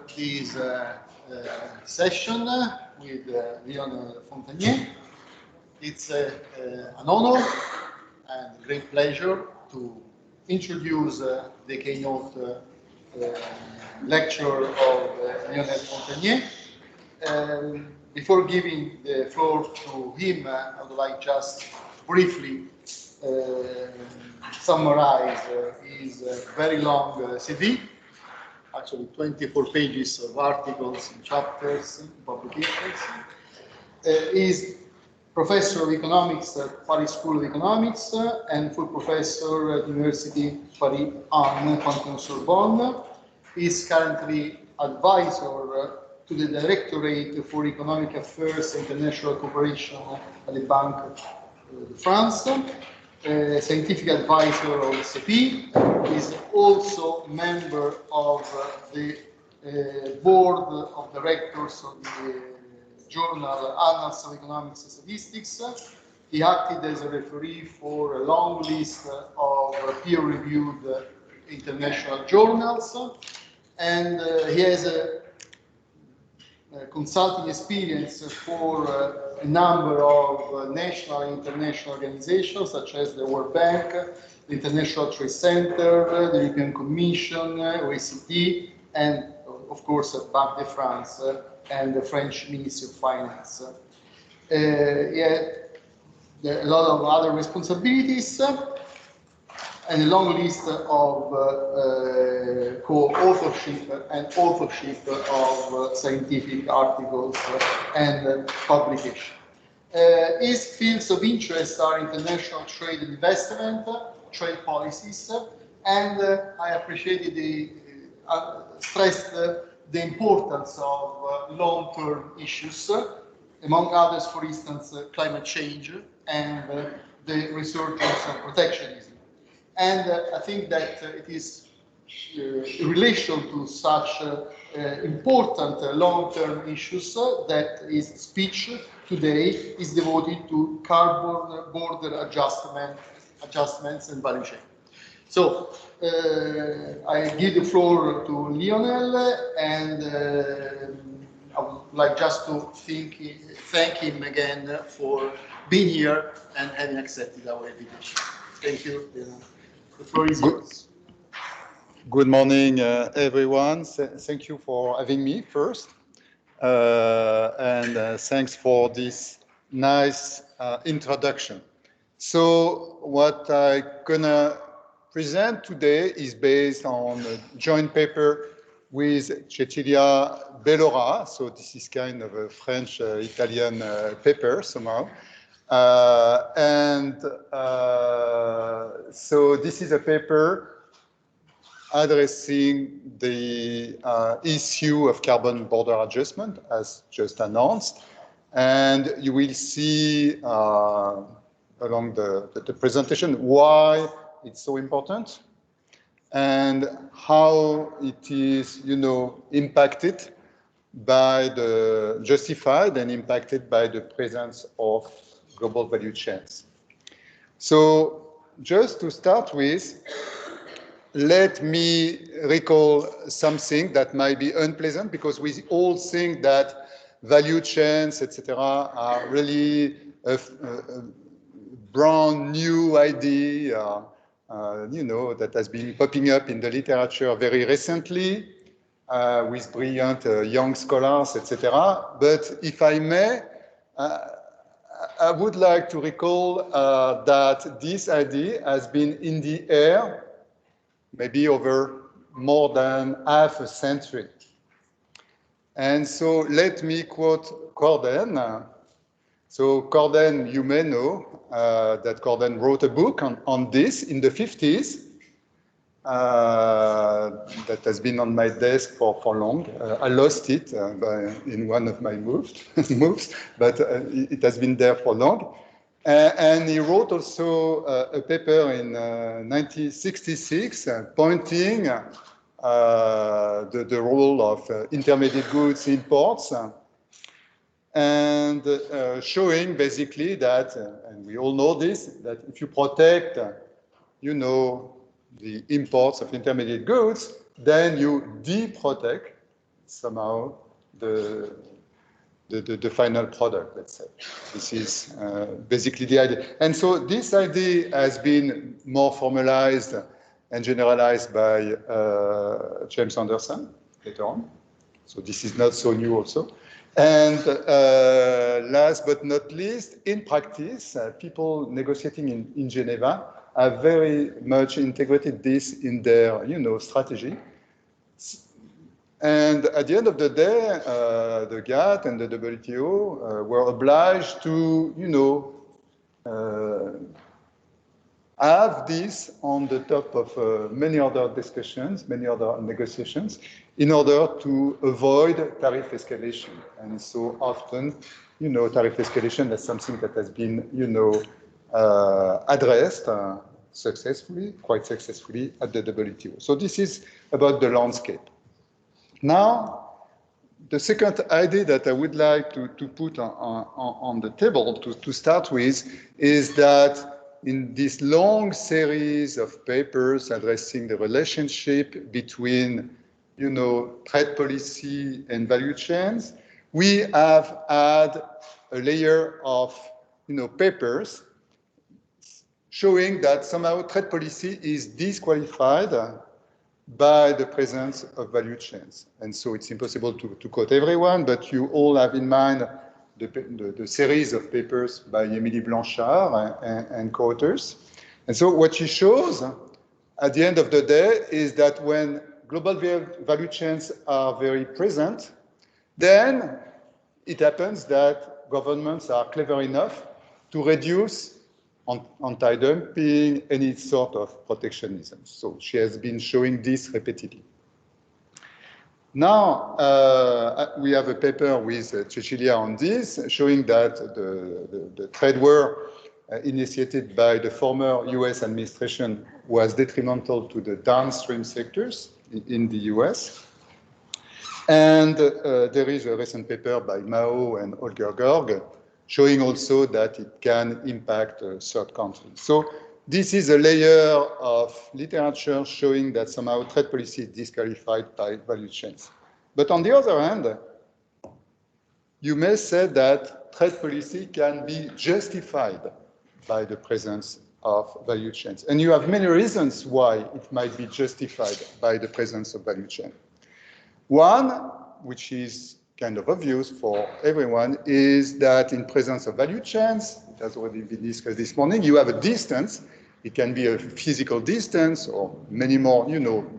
this session with Lionel Fontagné. It's an honor and a great pleasure to introduce the Keynote Lecture of Lionel Fontagné. Before giving the floor to him, I would like just briefly summarize his very long CV. Actually 24 pages of articles and chapters and publications. Is professor of economics at Paris School of Economics and full professor at University Paris Panthéon-Sorbonne. Is currently advisor to the Directorate for Economic Affairs and International Cooperation at the Banque de France. Scientific advisor of SAP, is also member of the board of directors of the journal Annals of Economics and Statistics. He acted as a referee for a long list of peer-reviewed international journals, and he has a consulting experience for a number of national and international organizations, such as the World Bank, the International Trade Center, the European Commission, OECD, and of course Banque de France and the French Ministry of Finance. He had a lot of other responsibilities and a long list of co-authorship and authorship of scientific articles and publication. His fields of interest are international trade and investment, trade policies, and I appreciated stressed the importance of long-term issues, among others, for instance, climate change and the resurgence of protectionism. And I think that it is in relation to such important long-term issues that his speech today is devoted to carbon border adjustments and value chain. So I give the floor to Lionel, and I would like just to thank him again for being here and having accepted our invitation. Thank you. The floor is yours. Good morning, everyone. Thank you for having me first. And thanks for this nice introduction. So what I'm gonna present today is based on a joint paper with Cecilia Bellora. So this is kind of a French-Italian paper somehow. So this is a paper addressing the issue of carbon border adjustment, as just announced. And you will see along the presentation why it's so important and how it is, impacted by justified and impacted by the presence of global value chains. So just to start with, let me recall something that might be unpleasant, because we all think that value chains, etc., are really a brand new idea, that has been popping up in the literature very recently with brilliant young scholars, etc. But if I may, I would like to recall that this idea has been in the air maybe over more than half a century. And so let me quote Corden. So Corden, you may know that Corden wrote a book on this in the 50s. That has been on my desk for long. I lost it in one of my moves, but it has been there for long. And he wrote also a paper in 1966 pointing the role of intermediate goods imports and showing basically that, and we all know this, that if you protect, the imports of intermediate goods, then you deprotect somehow the final product, let's say. This is basically the idea. And so this idea has been more formalized and generalized by James Anderson later on. So this is not so new also. And last but not least, in practice, people negotiating in Geneva have very much integrated this in their, strategy. And at the end of the day, the GATT and the WTO were obliged to, have this on the top of many other discussions, many other negotiations, in order to avoid tariff escalation. And so often, tariff escalation is something that has been, addressed successfully, quite successfully at the WTO. So this is about the landscape. Now, the second idea that I would like to put on the table to start with is that in this long series of papers addressing the relationship between, trade policy and value chains, we have had a layer of, papers showing that somehow trade policy is disqualified by the presence of value chains. And so it's impossible to quote everyone, but you all have in mind the series of papers by Émilie Blanchard and co-authors. And so what she shows at the end of the day is that when global value chains are very present, then it happens that governments are clever enough to reduce anti-dumping, any sort of protectionism. So she has been showing this repeatedly. Now, we have a paper with Cecilia on this, showing that the trade war initiated by the former US administration was detrimental to the downstream sectors in the US. And there is a recent paper by Mao and Holger Gorg showing also that it can impact third countries. So this is a layer of literature showing that somehow trade policy is disqualified by value chains. But on the other hand, you may say that trade policy can be justified by the presence of value chains. And you have many reasons why it might be justified by the presence of value chain. One, which is kind of obvious for everyone, is that in presence of value chains, it has already been discussed this morning, you have a distance. It can be a physical distance or many more,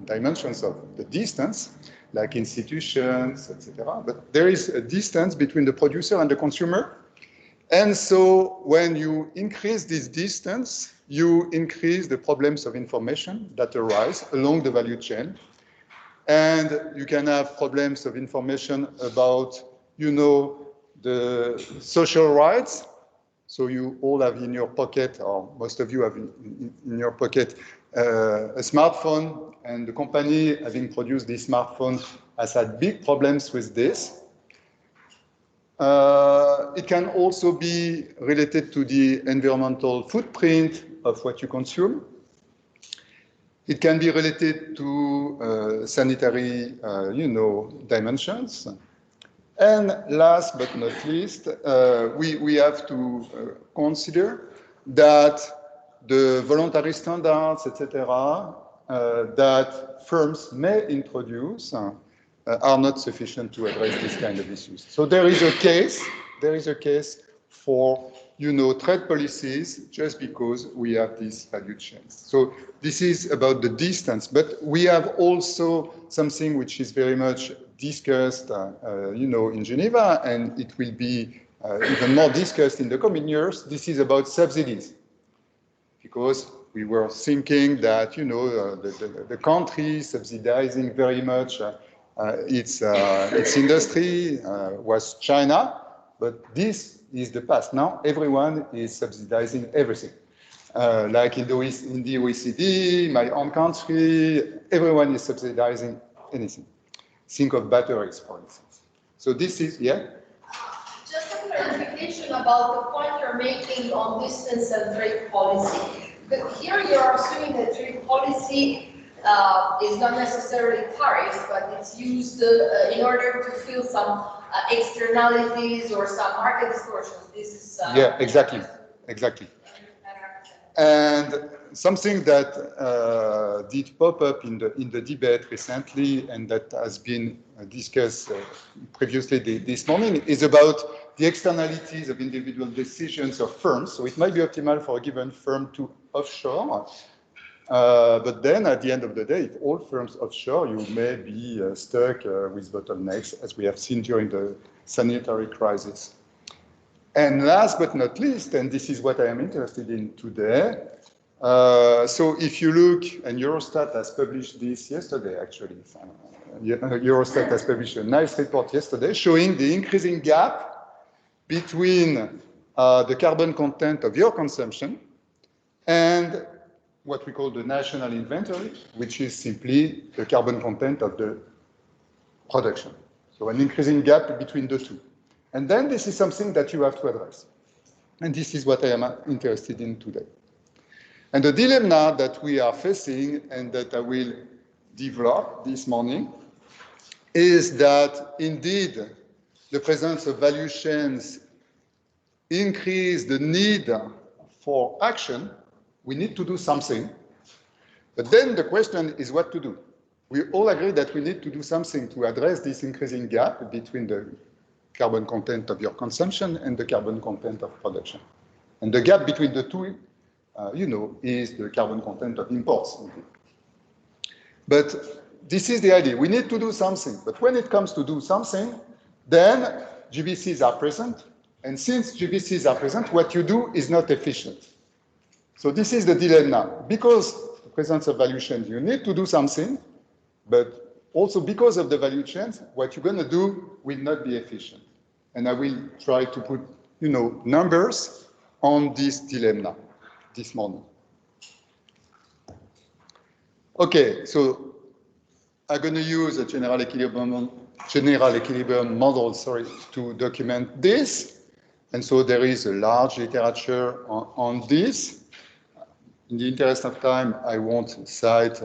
dimensions of the distance, like institutions, etc. But there is a distance between the producer and the consumer. And so when you increase this distance, you increase the problems of information that arise along the value chain. And you can have problems of information about, the social rights. So you all have in your pocket, or most of you have in your pocket, a smartphone, and the company having produced this smartphone has had big problems with this. It can also be related to the environmental footprint of what you consume. It can be related to sanitary, dimensions. And last but not least, we have to consider that the voluntary standards, etc., that firms may introduce are not sufficient to address this kind of issues. So there is a case for, trade policies just because we have these value chains. So this is about the distance, but we have also something which is very much discussed, in Geneva, and it will be even more discussed in the coming years. This is about subsidies, because we were thinking that, the country subsidizing very much its industry was China, but this is the past. Now everyone is subsidizing everything. Like in the OECD, my own country, everyone is subsidizing anything. Think of batteries, for instance. So this is, yeah? Just a clarification about the point you're making on distance and trade policy. But here you're assuming that trade policy is not necessarily tariffs, but it's used in order to fill some externalities or some market distortions. This is yeah, exactly. And something that did pop up in the debate recently and that has been discussed previously this morning is about the externalities of individual decisions of firms. So it might be optimal for a given firm to offshore, but then at the end of the day, if all firms offshore, you may be stuck with bottlenecks, as we have seen during the sanitary crisis. And last but not least, and this is what I am interested in today, so if you look, and Eurostat has published this yesterday, actually. Eurostat has published a nice report yesterday showing the increasing gap between the carbon content of your consumption and what we call the national inventory, which is simply the carbon content of the production. So an increasing gap between the two. And then this is something that you have to address. And this is what I am interested in today. And the dilemma that we are facing and that I will develop this morning is that indeed the presence of value chains increase the need for action. We need to do something. But then the question is what to do. We all agree that we need to do something to address this increasing gap between the carbon content of your consumption and the carbon content of production. And the gap between the two, is the carbon content of imports. But this is the idea. We need to do something. But when it comes to do something, then GVCs are present. And since GVCs are present, what you do is not efficient. So this is the dilemma. Because the presence of value chains, you need to do something, but also because of the value chains, what you're going to do will not be efficient. And I will try to put, numbers on this dilemma this morning. Okay, so I'm going to use a general equilibrium model, to document this. And so there is a large literature on this. In the interest of time, I won't cite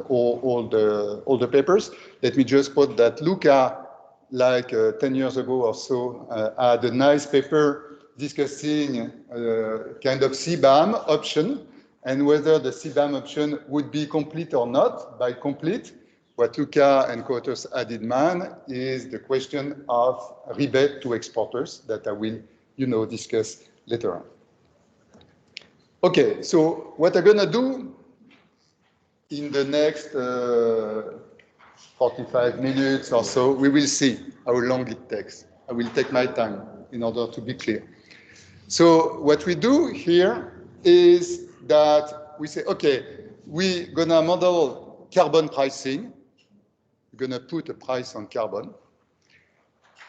all the papers. Let me just quote that Luca, 10 years ago or so, had a nice paper discussing kind of CBAM option and whether the CBAM option would be complete or not. By complete, what Luca and co-authors had in mind is the question of rebate to exporters that I will, discuss later on. Okay, so what I'm going to do in the next 45 minutes or so, we will see how long it takes. I will take my time in order to be clear. So what we do here is that we say, okay, we're going to model carbon pricing. We're going to put a price on carbon.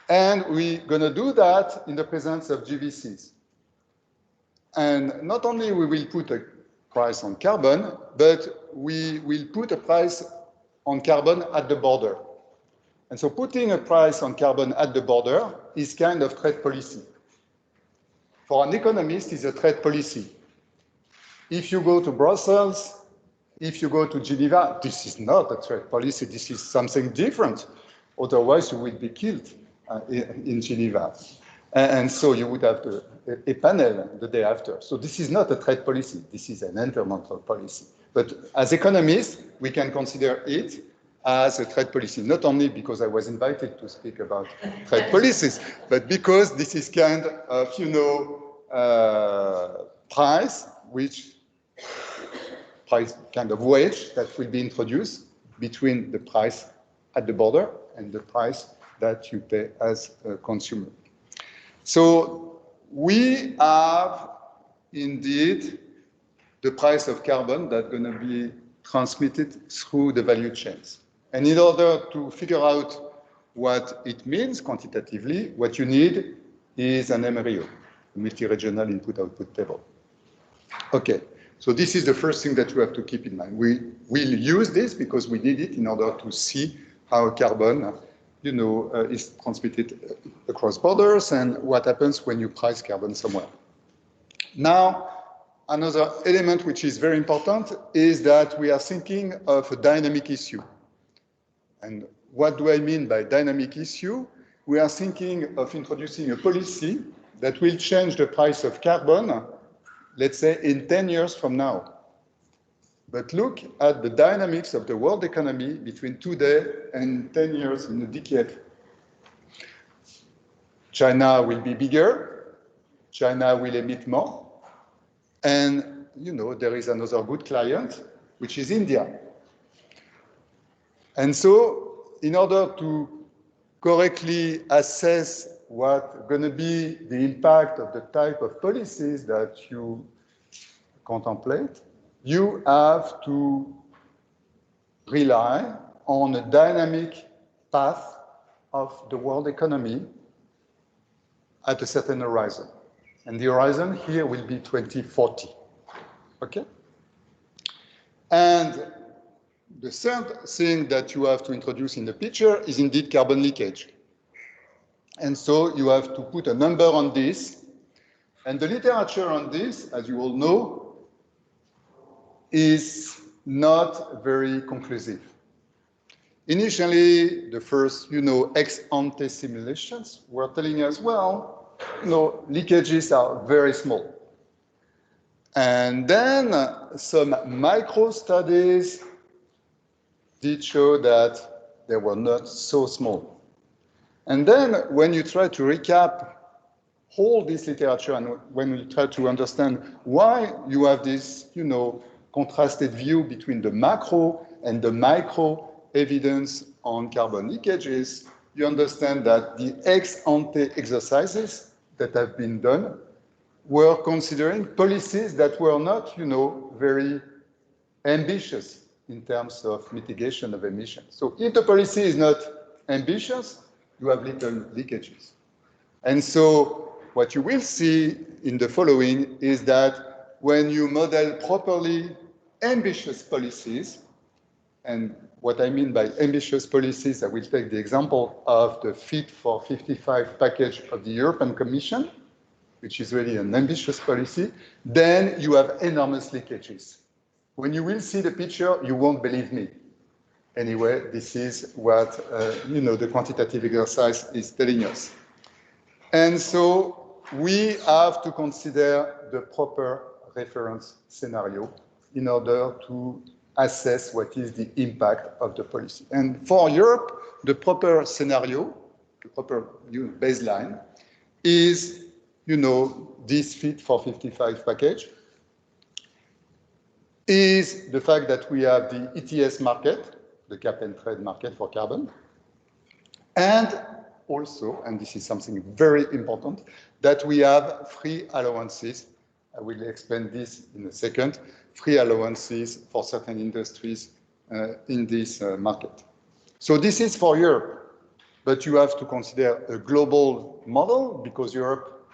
And we're going to do that in the presence of GVCs. And not only we will put a price on carbon, but we will put a price on carbon at the border. And so putting a price on carbon at the border is kind of trade policy. For an economist, it's a trade policy. If you go to Brussels, if you go to Geneva, this is not a trade policy, this is something different. Otherwise, you will be killed in Geneva. And so you would have a panel the day after. So this is not a trade policy, this is an environmental policy. But as economists, we can consider it as a trade policy, not only because I was invited to speak about trade policies, but because this is kind of, price kind of wage that will be introduced between the price at the border and the price that you pay as a consumer. So we have indeed the price of carbon that's going to be transmitted through the value chains. And in order to figure out what it means quantitatively, what you need is an MREO, a multi-regional input-output table. Okay, so this is the first thing that you have to keep in mind. We will use this because we need it in order to see how carbon, is transmitted across borders and what happens when you price carbon somewhere. Now, another element which is very important is that we are thinking of a dynamic issue. And what do I mean by dynamic issue? We are thinking of introducing a policy that will change the price of carbon, let's say in 10 years from now. But look at the dynamics of the world economy between today and 10 years in a decade. China will be bigger, China will emit more, and there is another good client, which is India. And so, in order to correctly assess what's going to be the impact of the type of policies that you contemplate, you have to rely on a dynamic path of the world economy at a certain horizon. And the horizon here will be 2040. Okay? And the third thing that you have to introduce in the picture is indeed carbon leakage. And so you have to put a number on this. And the literature on this, as you all know, is not very conclusive. Initially, the first, ex-ante simulations were telling us, well, leakages are very small. And then some micro studies did show that they were not so small. And then when you try to recap all this literature and when you try to understand why you have this, contrasted view between the macro and the micro evidence on carbon leakages, you understand that the ex-ante exercises that have been done were considering policies that were not, very ambitious in terms of mitigation of emissions. So if the policy is not ambitious, you have little leakages. And so what you will see in the following is that when you model properly ambitious policies, and what I mean by ambitious policies, I will take the example of the Fit for 55 package of the European Commission, which is really an ambitious policy, then you have enormous leakages. When you will see the picture, you won't believe me. Anyway, this is what, the quantitative exercise is telling us. And so we have to consider the proper reference scenario in order to assess what is the impact of the policy. And for Europe, the proper scenario, the proper baseline is, this Fit for 55 package, is the fact that we have the ETS market, the cap and trade market for carbon, and also, and this is something very important, that we have free allowances. I will explain this in a second, free allowances for certain industries in this market. So this is for Europe, but you have to consider a global model because Europe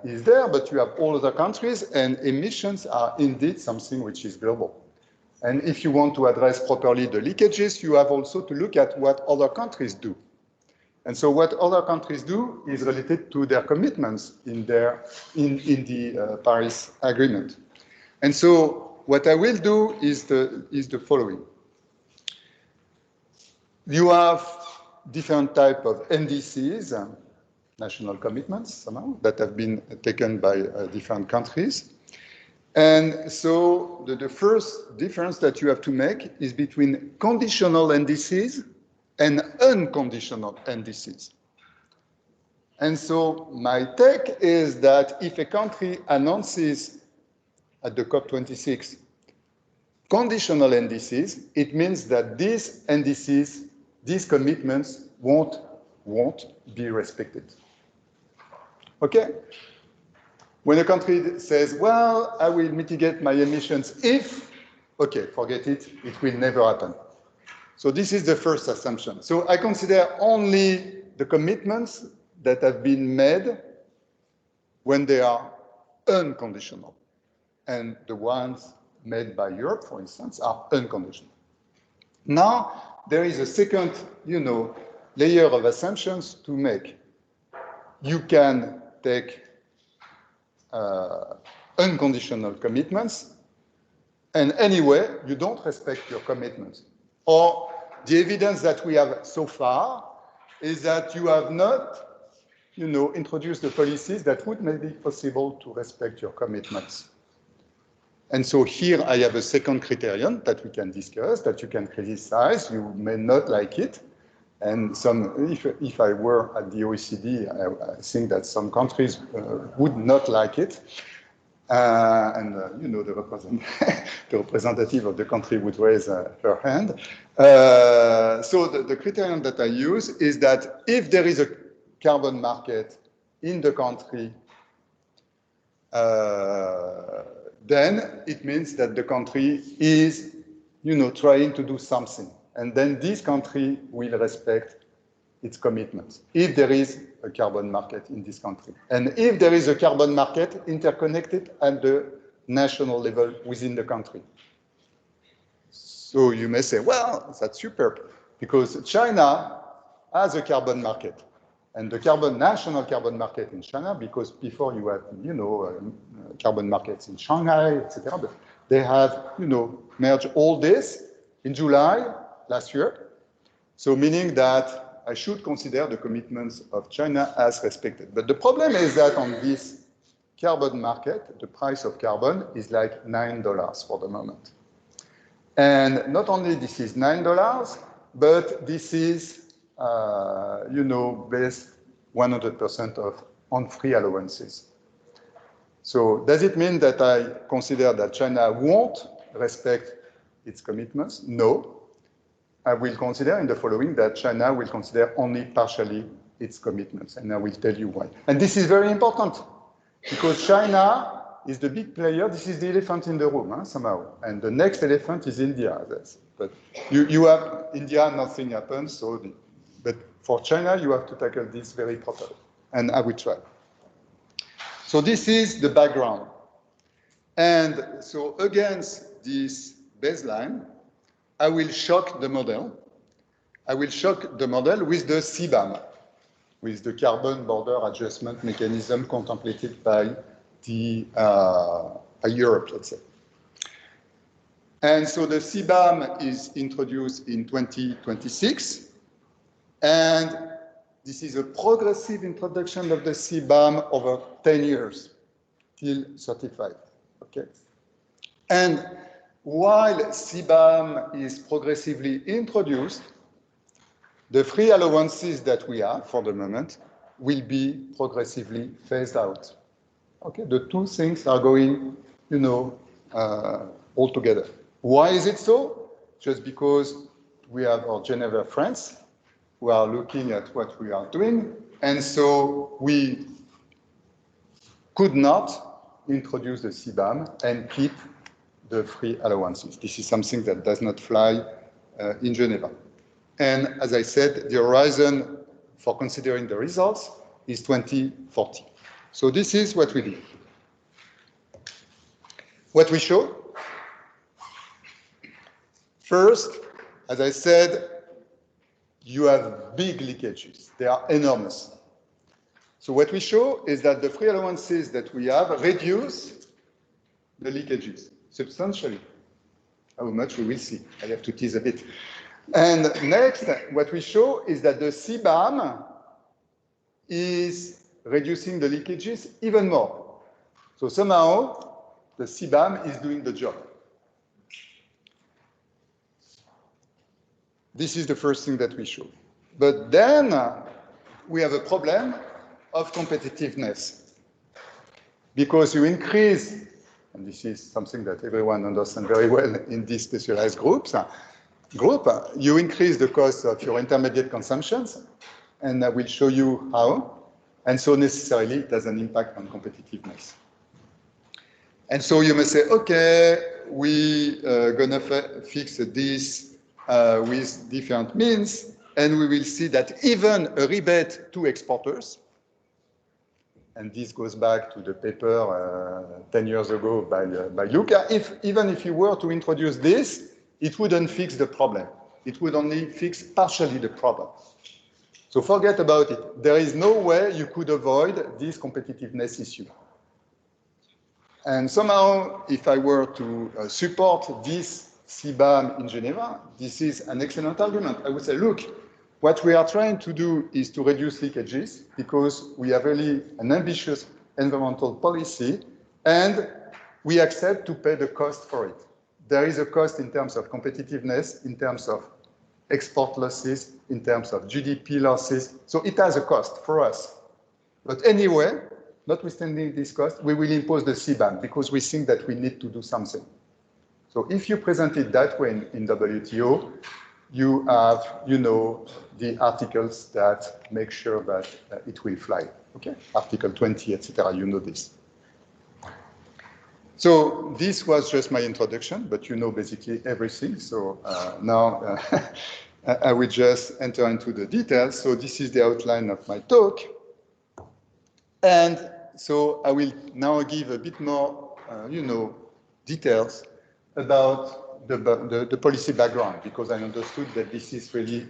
is there, but you have all other countries, and emissions are indeed something which is global. And if you want to address properly the leakages, you have also to look at what other countries do. And so what other countries do is related to their commitments in the Paris Agreement. And so what I will do is the following. You have different type of NDCs, national commitments somehow, that have been taken by different countries. And so the first difference that you have to make is between conditional NDCs and unconditional NDCs. And so my take is that if a country announces at the COP26 conditional NDCs, it means that these NDCs, these commitments won't be respected. Okay? When a country says, well, I will mitigate my emissions if, okay, forget it, it will never happen. So this is the first assumption. So I consider only the commitments that have been made when they are unconditional. And the ones made by Europe, for instance, are unconditional. Now, there is a second, layer of assumptions to make. You can take unconditional commitments, and anyway, you don't respect your commitments. Or the evidence that we have so far is that you have not, introduced the policies that would make it possible to respect your commitments. And so here I have a second criterion that we can discuss, that you can criticize. You may not like it. And if I were at the OECD, I think that some countries would not like it. The representative of the country would raise her hand. So the criterion that I use is that if there is a carbon market in the country, then it means that the country is, trying to do something. And then this country will respect its commitments, if there is a carbon market in this country. And if there is a carbon market interconnected at the national level within the country. So you may say, well, that's superb, because China has a carbon market. And the national carbon market in China, because before you had, carbon markets in Shanghai, etc. But they have, merged all this in July last year. So meaning that I should consider the commitments of China as respected. But the problem is that on this carbon market, the price of carbon is like $9 for the moment. And not only this is $9, but this is, based 100% on free allowances. So does it mean that I consider that China won't respect its commitments? No. I will consider in the following that China will consider only partially its commitments, and I will tell you why. And this is very important, because China is the big player. This is the elephant in the room, somehow. And the next elephant is India. But you have India, nothing happens. But for China, you have to tackle this very properly. And I will try. So this is the background. And so against this baseline, I will shock the model. I will shock the model with the CBAM, with the carbon border adjustment mechanism contemplated by by Europe, let's say. And so the CBAM is introduced in 2026. And this is a progressive introduction of the CBAM over 10 years till 35. Okay. And while CBAM is progressively introduced, the free allowances that we have for the moment will be progressively phased out. Okay, the two things are going, all together. Why is it so? Just because we have our Geneva friends who are looking at what we are doing, and so we could not introduce the CBAM and keep the free allowances. This is something that does not fly in Geneva. And as I said, the horizon for considering the results is 2040. So this is what we did. What we show? First, as I said, you have big leakages. They are enormous. So what we show is that the free allowances that we have reduce the leakages substantially. How much we will see. I have to tease a bit. And next, what we show is that the CBAM is reducing the leakages even more. So somehow, the CBAM is doing the job. This is the first thing that we show. But then we have a problem of competitiveness. Because you increase, and this is something that everyone understands very well in these specialized groups, you increase the cost of your intermediate consumptions, and I will show you how. And so necessarily it has an impact on competitiveness. And so you may say, okay, we're going to fix this with different means, and we will see that even a rebate to exporters, and this goes back to the paper 10 years ago by Luca, even if you were to introduce this, it wouldn't fix the problem. It would only fix partially the problem. So forget about it. There is no way you could avoid this competitiveness issue. And somehow, if I were to support this CBAM in Geneva, this is an excellent argument. I would say, look, what we are trying to do is to reduce leakages because we have really an ambitious environmental policy and we accept to pay the cost for it. There is a cost in terms of competitiveness, in terms of export losses, in terms of GDP losses. So it has a cost for us. But anyway, notwithstanding this cost, we will impose the CBAM because we think that we need to do something. So if you present it that way in WTO, you have, the articles that make sure that it will fly. Okay, Article 20, etc. You know this. So this was just my introduction, but you know basically everything. So now I will just enter into the details. So this is the outline of my talk. And so I will now give a bit more, details about the policy background, because I understood that this is really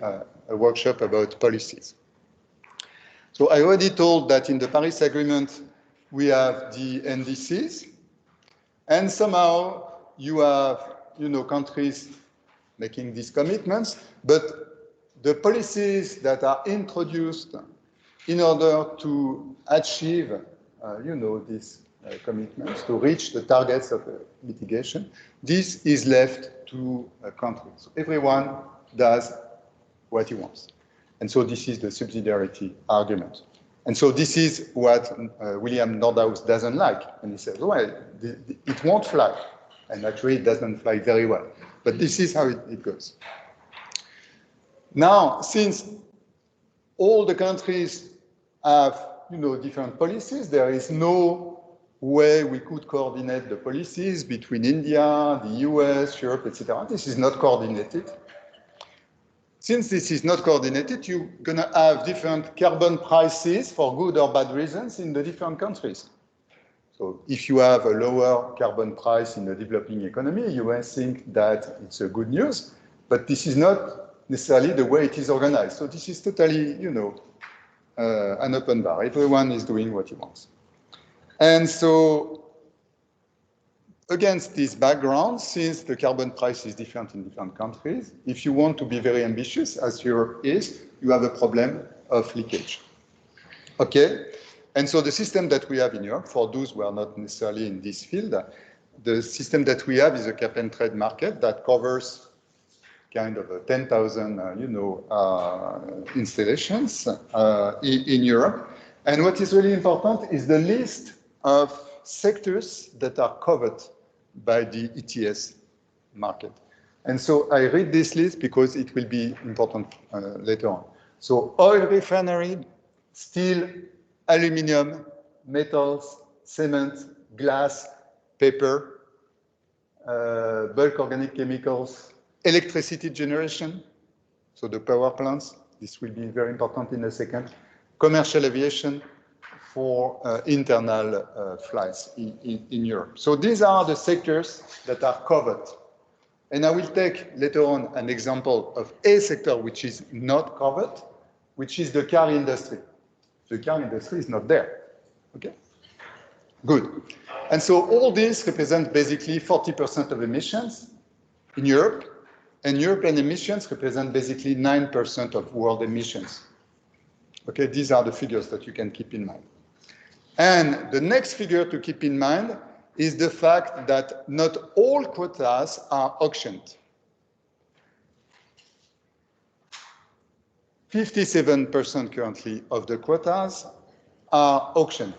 a workshop about policies. So I already told that in the Paris Agreement, we have the NDCs, and somehow you have, countries making these commitments, but the policies that are introduced in order to achieve, these commitments, to reach the targets of mitigation, this is left to countries. So everyone does what he wants. And so this is the subsidiarity argument. And so this is what William Nordhaus doesn't like. And he says, well, it won't fly. And actually, it doesn't fly very well. But this is how it goes. Now, since all the countries have, different policies, there is no way we could coordinate the policies between India, the US, Europe, etc. This is not coordinated. Since this is not coordinated, you're going to have different carbon prices for good or bad reasons in the different countries. So if you have a lower carbon price in a developing economy, you may think that it's a good news, but this is not necessarily the way it is organized. So this is totally, an open bar. Everyone is doing what he wants. And so against this background, since the carbon price is different in different countries, if you want to be very ambitious, as Europe is, you have a problem of leakage. Okay? And so the system that we have in Europe, for those who are not necessarily in this field, the system that we have is a cap and trade market that covers kind of 10,000, installations in Europe. And what is really important is the list of sectors that are covered by the ETS market. And so I read this list because it will be important later on. So oil refinery, steel, aluminum, metals, cement, glass, paper, bulk organic chemicals, electricity generation, so the power plants, this will be very important in a second, commercial aviation for internal flights in Europe. So these are the sectors that are covered. And I will take later on an example of a sector which is not covered, which is the car industry. The car industry is not there, okay? Good. And so all this represents basically 40% of emissions in Europe, and European emissions represent basically 9% of world emissions. Okay, these are the figures that you can keep in mind. And the next figure to keep in mind is the fact that not all quotas are auctioned. 57% currently of the quotas are auctioned.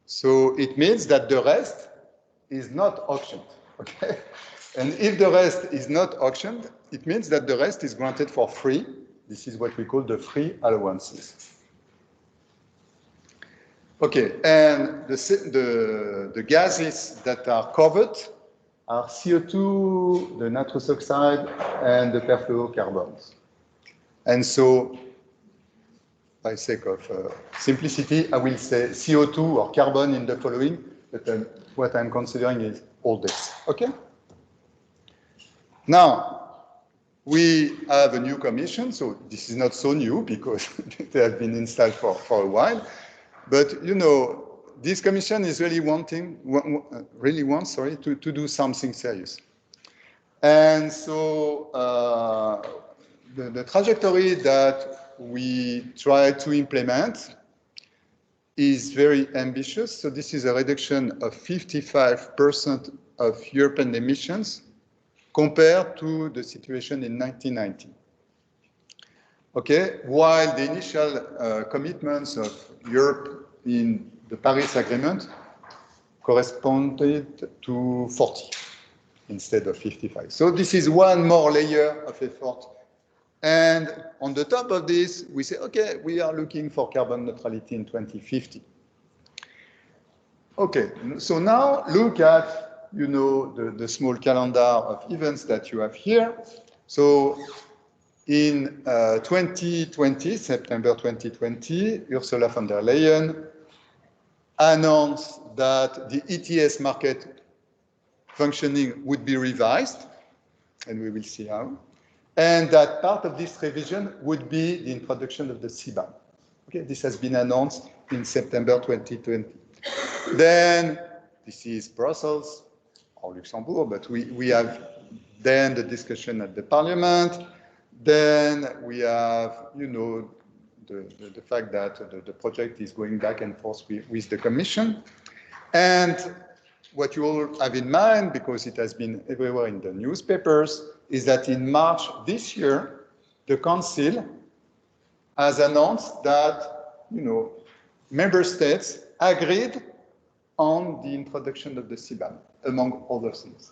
So it means that the rest is not auctioned, okay? And if the rest is not auctioned, it means that the rest is granted for free. This is what we call the free allowances. Okay, and the gases that are covered are CO2, the nitrous oxide, and the perfluorocarbons. And so, by sake of simplicity, I will say CO2 or carbon in the following, but what I'm considering is all this, okay? Now, we have a new commission, so this is not so new because they have been installed for a while. But, this commission is really wants to do something serious. And so the trajectory that we try to implement is very ambitious. So this is a reduction of 55% of European emissions compared to the situation in 1990. Okay, while the initial commitments of Europe in the Paris Agreement corresponded to 40 instead of 55. So this is one more layer of effort. And on the top of this, we say, okay, we are looking for carbon neutrality in 2050. Okay, so now look at, you know, the small calendar of events that you have here. So in 2020, September 2020, Ursula von der Leyen announced that the ETS market functioning would be revised, and we will see how, and that part of this revision would be the introduction of the CBAM. Okay, this has been announced in September 2020. Then, this is Brussels or Luxembourg, but we have then the discussion at the Parliament. Then we have, you know, the fact that the project is going back and forth with the Commission. And what you all have in mind, because it has been everywhere in the newspapers, is that in March this year, the Council has announced that, you know, member states agreed on the introduction of the CBAM, among other things.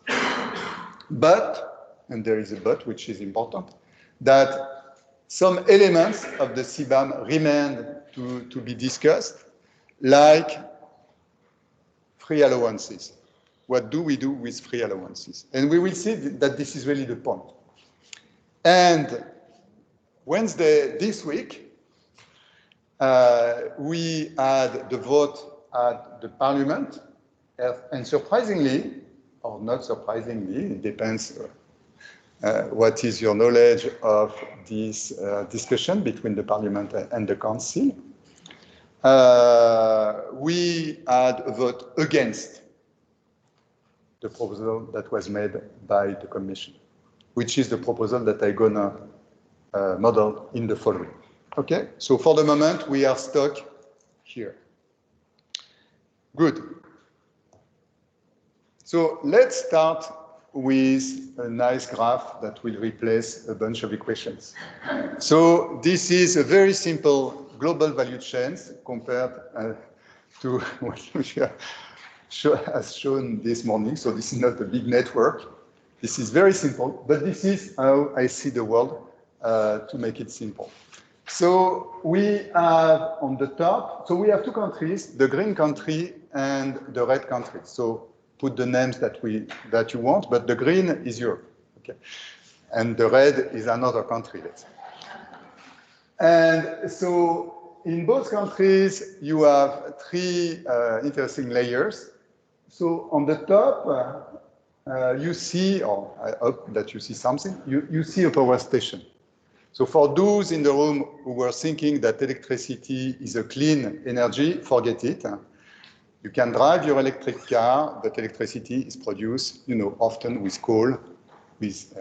But, and there is a but which is important, that some elements of the CBAM remain to be discussed, like free allowances. What do we do with free allowances? And we will see that this is really the point. And Wednesday this week, we had the vote at the Parliament, and surprisingly, or not surprisingly, it depends what is your knowledge of this discussion between the Parliament and the Council. We had a vote against the proposal that was made by the Commission, which is the proposal that I'm gonna model in the following. Okay, so for the moment, we are stuck here. Good. So let's start with a nice graph that will replace a bunch of equations. So this is a very simple global value chains compared to what we has shown this morning. So this is not a big network. This is very simple, but this is how I see the world to make it simple. So we have on the top, so we have two countries, the green country and the red country. So put the names that you want, but the green is Europe, okay? And the red is another country, let's say. And so in both countries, you have three interesting layers. So on the top, you see, or I hope that you see something, you see a power station. So for those in the room who were thinking that electricity is a clean energy, forget it. You can drive your electric car, but electricity is produced, you know, often with coal, with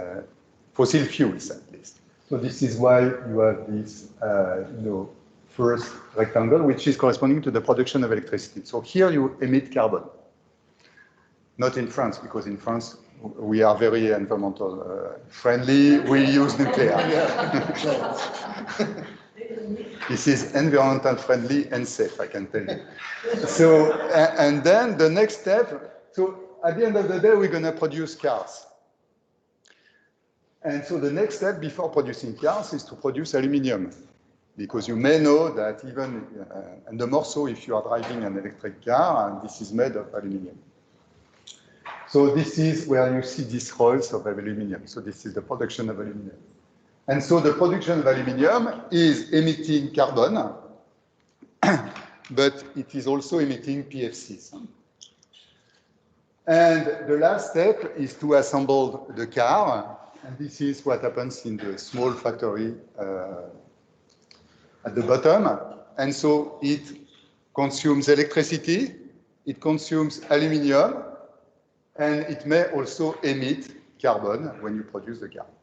fossil fuels at least. So this is why you have this, you know, first rectangle, which is corresponding to the production of electricity. So here you emit carbon. Not in France, because in France, we are very environmental friendly. We use nuclear. This is environmental friendly and safe, I can tell you. So, and then the next step, so at the end of the day, we're going to produce cars. And so the next step before producing cars is to produce aluminium. Because you may know that even, and the more so if you are driving an electric car, and this is made of aluminium. So this is where you see these rolls of aluminium. So this is the production of aluminium. And so the production of aluminium is emitting carbon, but it is also emitting PFCs. And the last step is to assemble the car. And this is what happens in the small factory at the bottom. And so it consumes electricity, it consumes aluminium, and it may also emit carbon when you produce the carbon.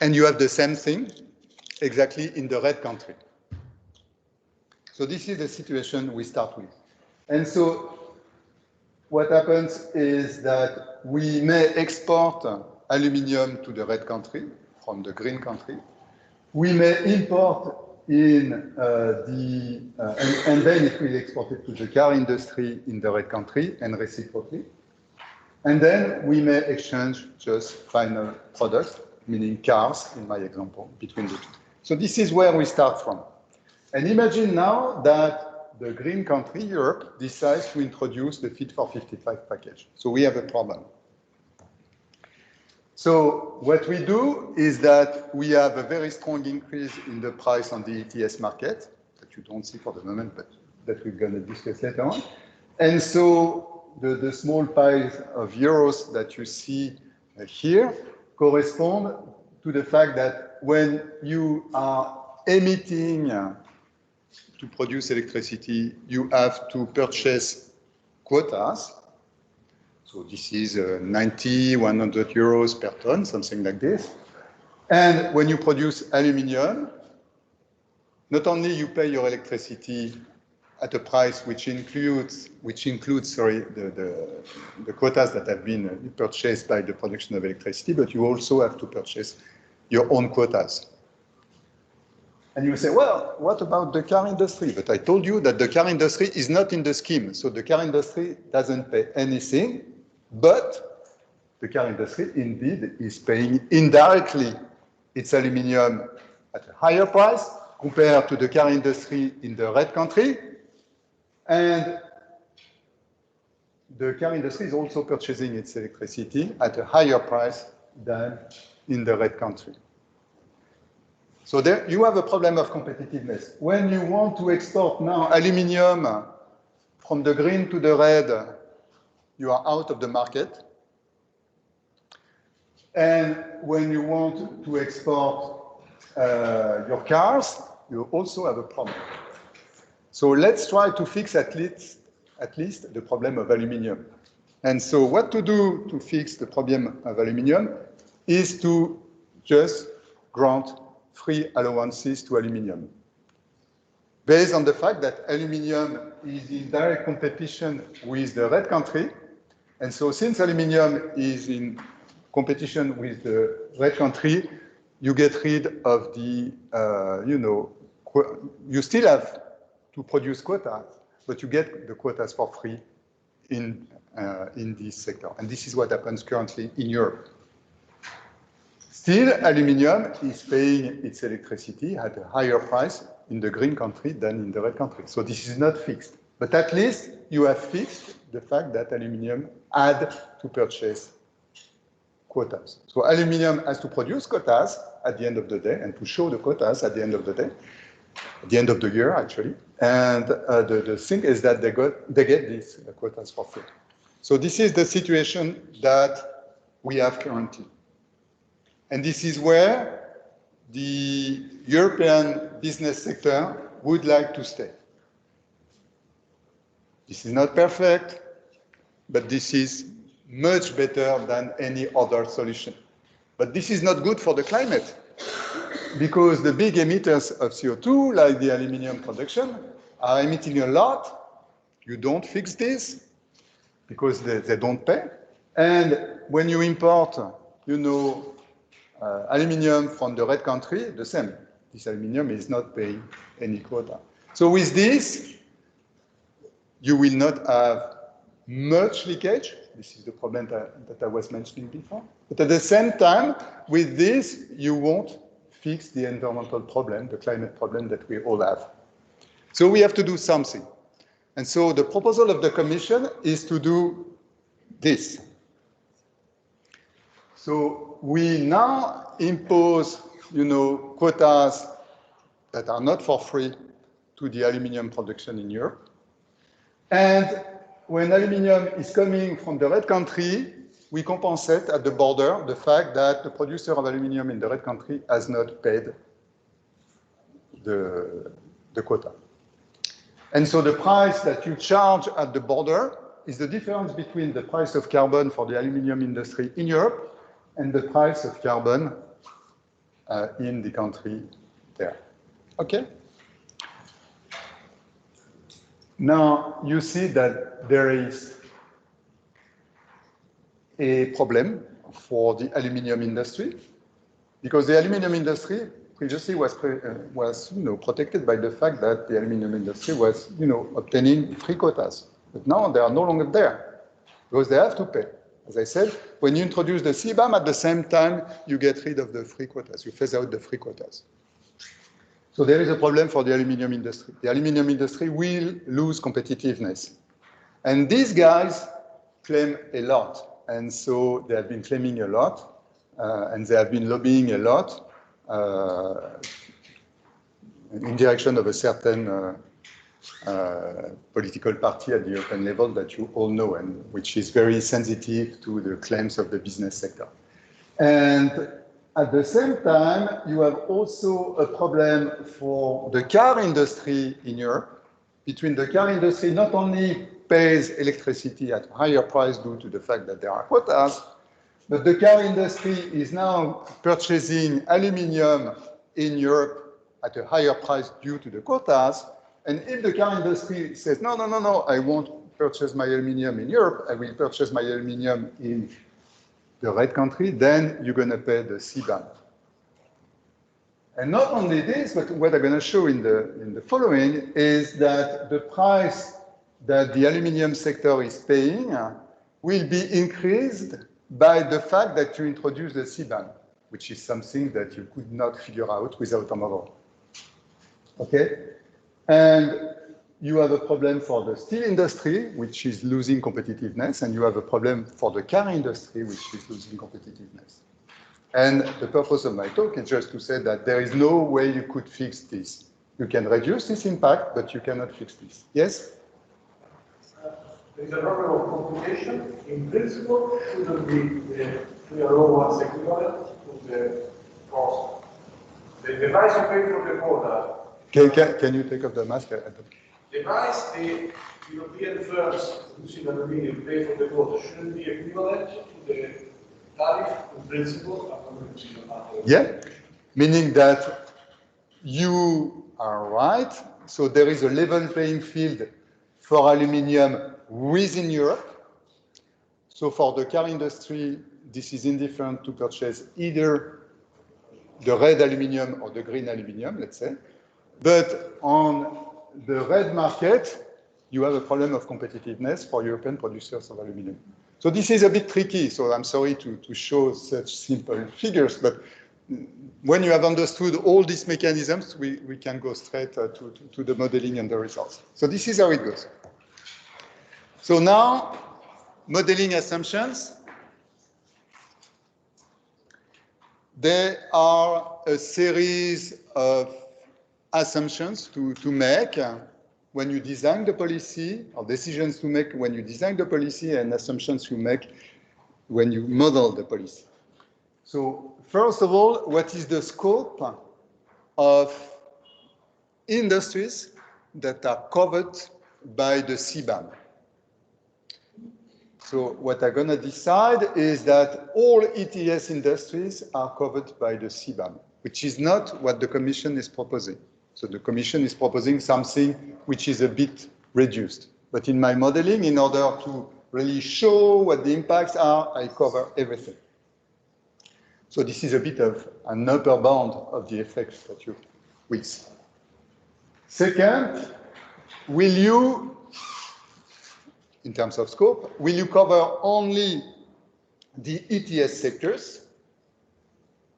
And you have the same thing exactly in the red country. So this is the situation we start with. And so what happens is that we may export aluminium to the red country from the green country. We may import in and then it will export it to the car industry in the red country and reciprocally. And then we may exchange just final products, meaning cars, in my example, between the two. So this is where we start from. And imagine now that the green country, Europe, decides to introduce the Fit for 55 package. So we have a problem. So what we do is that we have a very strong increase in the price on the ETS market, that you don't see for the moment, but that we're going to discuss later on. And so the small piles of euros that you see here correspond to the fact that when you are emitting to produce electricity, you have to purchase quotas. So this is 90, 100 euros per ton, something like this. And when you produce aluminium, not only you pay your electricity at a price which includes the quotas that have been purchased by the production of electricity, but you also have to purchase your own quotas. And you say, well, what about the car industry? But I told you that the car industry is not in the scheme. So the car industry doesn't pay anything, but the car industry indeed is paying indirectly its aluminium at a higher price compared to the car industry in the red country. And the car industry is also purchasing its electricity at a higher price than in the red country. So there you have a problem of competitiveness. When you want to export now aluminium from the green to the red, you are out of the market. And when you want to export your cars, you also have a problem. So let's try to fix at least the problem of aluminium. And so what to do to fix the problem of aluminium is to just grant free allowances to aluminium, based on the fact that aluminium is in direct competition with the red country. And so since aluminium is in competition with the red country, you get rid of the, you still have to produce quotas, but you get the quotas for free in this sector. And this is what happens currently in Europe. Still, aluminium is paying its electricity at a higher price in the green country than in the red country. So this is not fixed. But at least you have fixed the fact that aluminium had to purchase quotas. So aluminium has to produce quotas at the end of the day and to show the quotas at the end of the day, at the end of the year, actually. And the thing is that they get these quotas for free. So this is the situation that we have currently. And this is where the European business sector would like to stay. This is not perfect, but this is much better than any other solution. But this is not good for the climate, because the big emitters of CO2, like the aluminium production, are emitting a lot. You don't fix this because they don't pay. And when you import, aluminium from the red country, the same. This aluminium is not paying any quota. So with this, you will not have much leakage. This is the problem that I was mentioning before. But at the same time, with this, you won't fix the environmental problem, the climate problem that we all have. So we have to do something. And so the proposal of the Commission is to do this. So we now impose, quotas that are not for free to the aluminium production in Europe. And when aluminium is coming from the red country, we compensate at the border the fact that the producer of aluminium in the red country has not paid the the quota. And so the price that you charge at the border is the difference between the price of carbon for the aluminum industry in Europe and the price of carbon in the country there. Okay? Now, you see that there is a problem for the aluminum industry, because the aluminum industry previously was protected by the fact that the aluminum industry was obtaining free quotas. But now they are no longer there, because they have to pay. As I said, when you introduce the CBAM, at the same time, you get rid of the free quotas. You phase out the free quotas. So there is a problem for the aluminum industry. The aluminum industry will lose competitiveness. And these guys claim a lot. And so they have been claiming a lot, and they have been lobbying a lot in direction of a certain political party at the European level that you all know, and which is very sensitive to the claims of the business sector. And at the same time, you have also a problem for the car industry in Europe. Between the car industry not only pays electricity at a higher price due to the fact that there are quotas, but the car industry is now purchasing aluminium in Europe at a higher price due to the quotas. And if the car industry says, no, I won't purchase my aluminium in Europe, I will purchase my aluminium in the red country, then you're going to pay the CBAM. And not only this, but what I'm going to show in the following is that the price that the aluminium sector is paying will be increased by the fact that you introduce the CBAM, which is something that you could not figure out without a model. Okay? And you have a problem for the steel industry, which is losing competitiveness, and you have a problem for the car industry, which is losing competitiveness. And the purpose of my talk is just to say that there is no way you could fix this. You can reduce this impact, but you cannot fix this. Yes? There is a problem of computation. In principle, shouldn't be the free allowance equivalent to the cost. The price you pay for the quota. Can you take off the mask? The price the European firms using aluminium pay for the quota shouldn't be equivalent to the tariff in principle. Yeah, meaning that you are right. So there is a level playing field for aluminium within Europe. So for the car industry, this is indifferent to purchase either the red aluminium or the green aluminium, let's say. But on the red market, you have a problem of competitiveness for European producers of aluminium. So this is a bit tricky, so I'm sorry to show such simple figures, but when you have understood all these mechanisms, we can go straight to the modeling and the results. So this is how it goes. So now, modeling assumptions. There are a series of assumptions to make when you design the policy, or decisions to make when you design the policy, and assumptions you make when you model the policy. So first of all, what is the scope of industries that are covered by the CBAM? So what I'm going to decide is that all ETS industries are covered by the CBAM, which is not what the Commission is proposing. So the Commission is proposing something which is a bit reduced. But in my modeling, in order to really show what the impacts are, I cover everything. So this is a bit of an upper bound of the effects that you will see. Second, will you, in terms of scope, will you cover only the ETS sectors,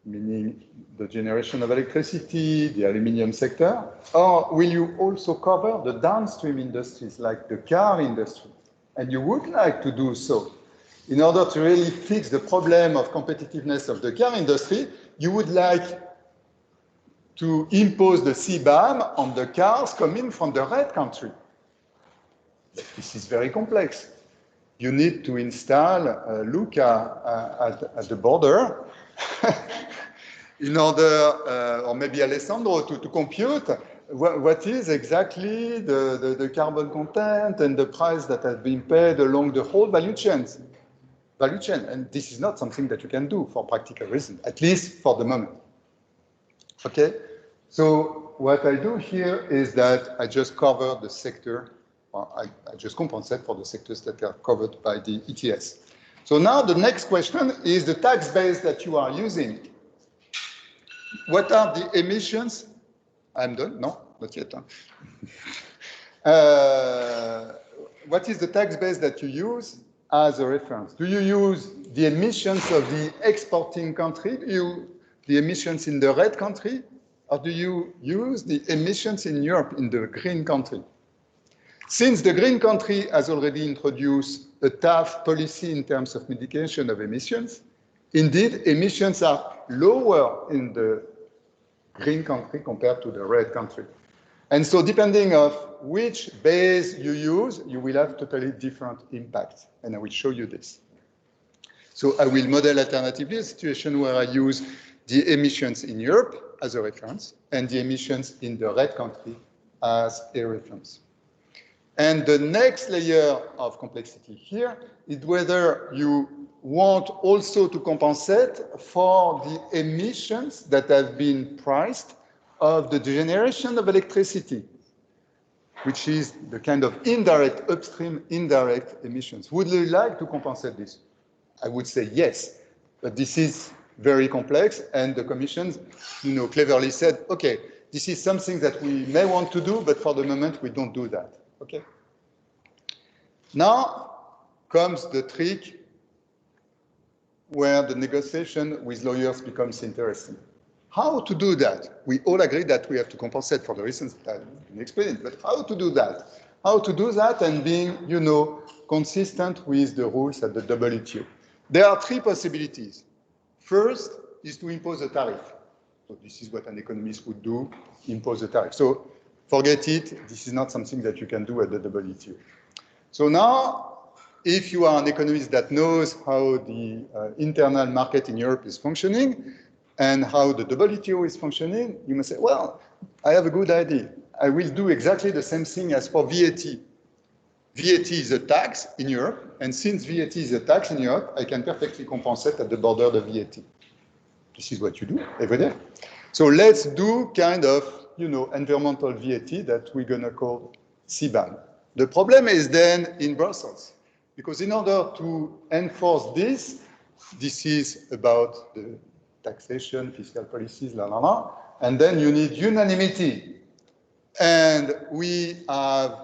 meaning the generation of electricity, the aluminium sector, or will you also cover the downstream industries like the car industry? And you would like to do so. In order to really fix the problem of competitiveness of the car industry, you would like to impose the CBAM on the cars coming from the red country. This is very complex. You need to install Luca at the border in order, or maybe Alessandro, to compute what is exactly the carbon content and the price that has been paid along the whole value chain. And this is not something that you can do for practical reasons, at least for the moment. Okay? So what I do here is that I just cover the sector, or I just compensate for the sectors that are covered by the ETS. So now the next question is the tax base that you are using. What are the emissions? I'm done? No, not yet. What is the tax base that you use as a reference? Do you use the emissions of the exporting country? Do you the emissions in the red country? Or do you use the emissions in Europe, in the green country? Since the green country has already introduced a tough policy in terms of mitigation of emissions, indeed, emissions are lower in the green country compared to the red country. And so depending on which base you use, you will have totally different impacts. And I will show you this. So I will model alternatively a situation where I use the emissions in Europe as a reference and the emissions in the red country as a reference. And the next layer of complexity here is whether you want also to compensate for the emissions that have been priced of the generation of electricity, which is the kind of indirect, upstream indirect emissions. Would you like to compensate this? I would say yes, but this is very complex, and the Commission, cleverly said, okay, this is something that we may want to do, but for the moment we don't do that. Okay. Now comes the trick where the negotiation with lawyers becomes interesting. How to do that? We all agree that we have to compensate for the reasons that I've been explained, but how to do that? How to do that and being, consistent with the rules at the WTO? There are three possibilities. First is to impose a tariff. So this is what an economist would do, impose a tariff. So forget it, this is not something that you can do at the WTO. So now, if you are an economist that knows how the internal market in Europe is functioning and how the WTO is functioning, you must say, well, I have a good idea. I will do exactly the same thing as for VAT. VAT is a tax in Europe, and since VAT is a tax in Europe, I can perfectly compensate at the border the VAT. This is what you do every day. So let's do kind of, environmental VAT that we're going to call CBAM. The problem is then in Brussels, because in order to enforce this is about the taxation, fiscal policies, and then you need unanimity. And we have,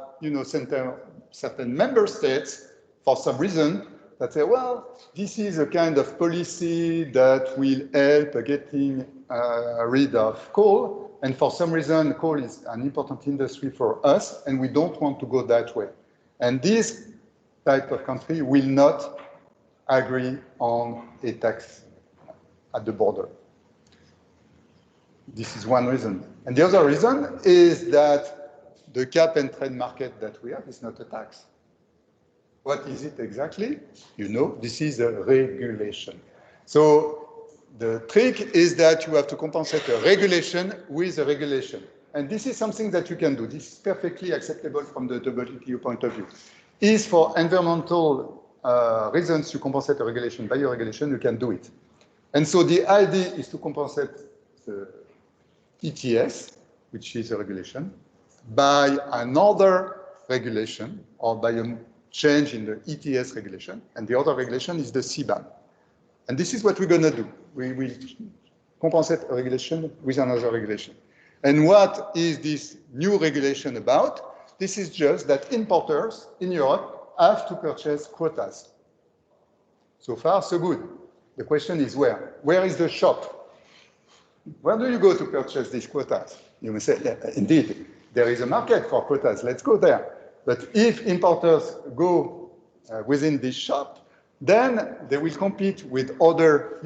certain member states, for some reason, that say, well, this is a kind of policy that will help getting rid of coal, and for some reason, coal is an important industry for us, and we don't want to go that way. And this type of country will not agree on a tax at the border. This is one reason. And the other reason is that the cap and trade market that we have is not a tax. What is it exactly? This is a regulation. So the trick is that you have to compensate a regulation with a regulation. And this is something that you can do. This is perfectly acceptable from the WTO point of view. Is for environmental reasons you compensate a regulation by a regulation, you can do it. And so the idea is to compensate the ETS, which is a regulation, by another regulation or by a change in the ETS regulation, and the other regulation is the CBAM. And this is what we're going to do. We will compensate a regulation with another regulation. And what is this new regulation about? This is just that importers in Europe have to purchase quotas. So far, so good. The question is where? Where is the shop? Where do you go to purchase these quotas? You may say, yeah, indeed, there is a market for quotas. Let's go there. But if importers go within this shop, then they will compete with other,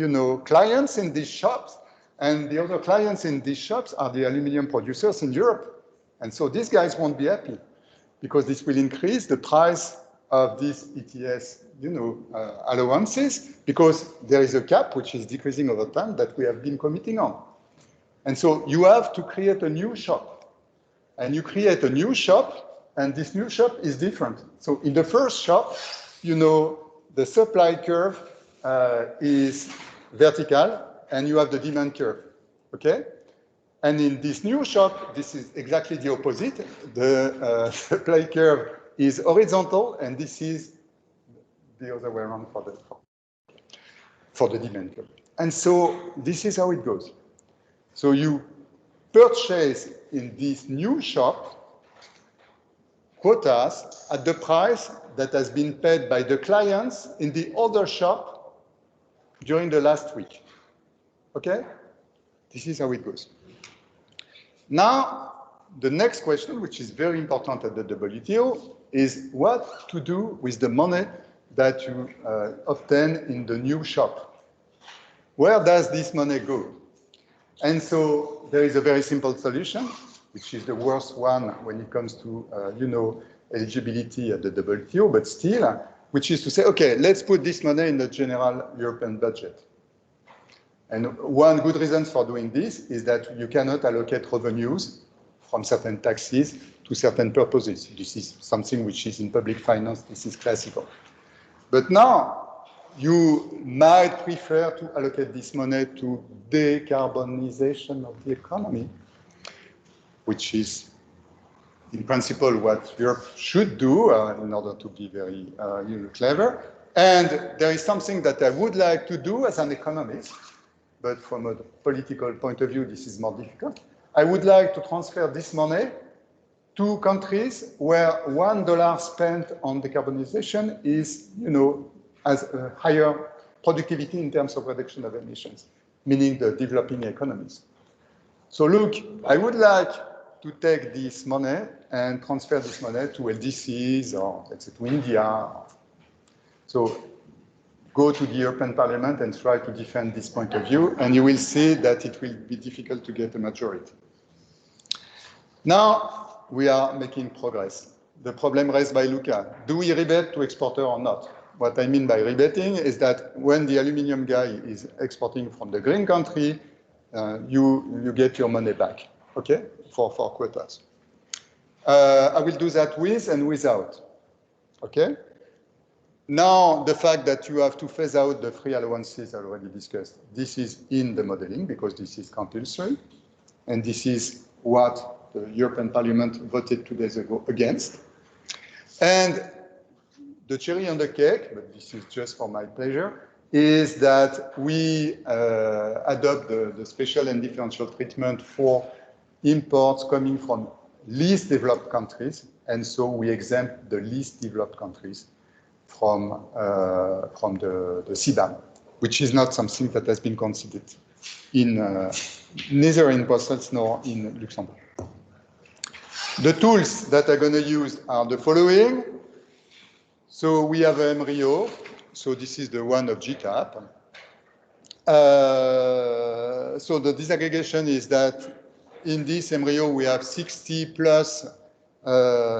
clients in these shops. And the other clients in these shops are the aluminum producers in Europe. And so these guys won't be happy because this will increase the price of these ETS, allowances, because there is a cap which is decreasing over time that we have been committing on. And so you have to create a new shop. and you create a new shop, and this new shop is different. So in the first shop, you know, the supply curve is vertical, and you have the demand curve, okay? And in this new shop, this is exactly the opposite. The supply curve is horizontal, and this is the other way around for the demand curve. And so this is how it goes. So you purchase in this new shop quotas at the price that has been paid by the clients in the other shop during the last week. Okay? This is how it goes. Now, the next question, which is very important at the WTO, is what to do with the money that you obtain in the new shop. Where does this money go? And so there is a very simple solution, which is the worst one when it comes to, you know, eligibility at the WTO, but still, which is to say, okay, let's put this money in the general European budget. And one good reason for doing this is that you cannot allocate revenues from certain taxes to certain purposes. This is something which is in public finance, this is classical. But now, you might prefer to allocate this money to decarbonization of the economy, which is, in principle, what Europe should do in order to be very clever. And there is something that I would like to do as an economist, but from a political point of view, this is more difficult. I would like to transfer this money to countries where $1 spent on decarbonization is, you know, has a higher productivity in terms of reduction of emissions, meaning the developing economies. So look, I would like to take this money and transfer this money to LDCs or let's say to India. So go to the European Parliament and try to defend this point of view, and you will see that it will be difficult to get a majority. Now we are making progress. The problem raised by Luca, do we rebate to exporter or not? What I mean by rebating is that when the aluminum guy is exporting from the green country, you get your money back, okay, for quotas. I will do that with and without, okay? Now, the fact that you have to phase out the free allowances already discussed, this is in the modeling because this is compulsory, and this is what the European Parliament voted 2 days ago against. And the cherry on the cake, but this is just for my pleasure, is that we adopt the special and differential treatment for imports coming from least developed countries, and so we exempt the least developed countries from the CBAM, which is not something that has been considered in neither in Brussels nor in Luxembourg. The tools that I'm going to use are the following. So we have an embryo. So this is the one of GCAP. So the disaggregation is that in this embryo we have 60 plus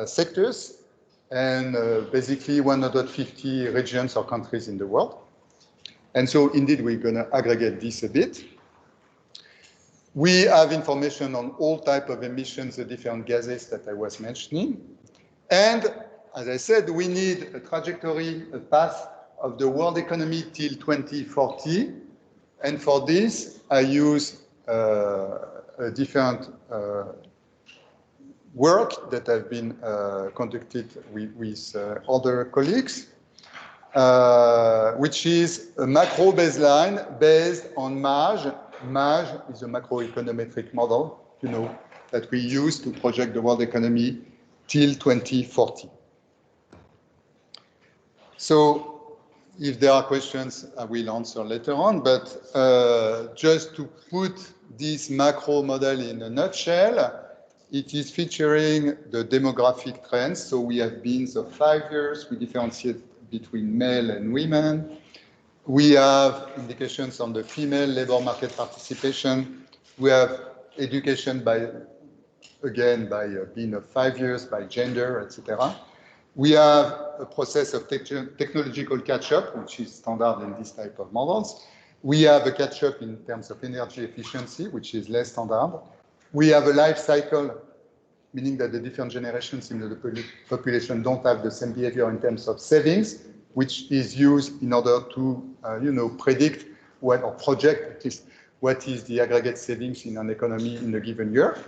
sectors and basically 150 regions or countries in the world. And so indeed we're going to aggregate this a bit. We have information on all types of emissions, the different gases that I was mentioning. And as I said, we need a trajectory, a path of the world economy till 2040. And for this, I use a different work that have been conducted with other colleagues, which is a macro baseline based on MAGE. MAGE is a macroeconometric model, you know, that we use to project the world economy till 2040. So if there are questions, I will answer later on, but just to put this macro model in a nutshell, it is featuring the demographic trends. So we have beans of 5 years, we differentiate between male and women. We have indications on the female labor market participation. We have education by being of 5 years, by gender, etc. We have a process of technological catch-up, which is standard in this type of models. We have a catch-up in terms of energy efficiency, which is less standard. We have a life cycle meaning that the different generations in the population don't have the same behavior in terms of savings, which is used in order to, predict what, or project at least, what is the aggregate savings in an economy in a given year.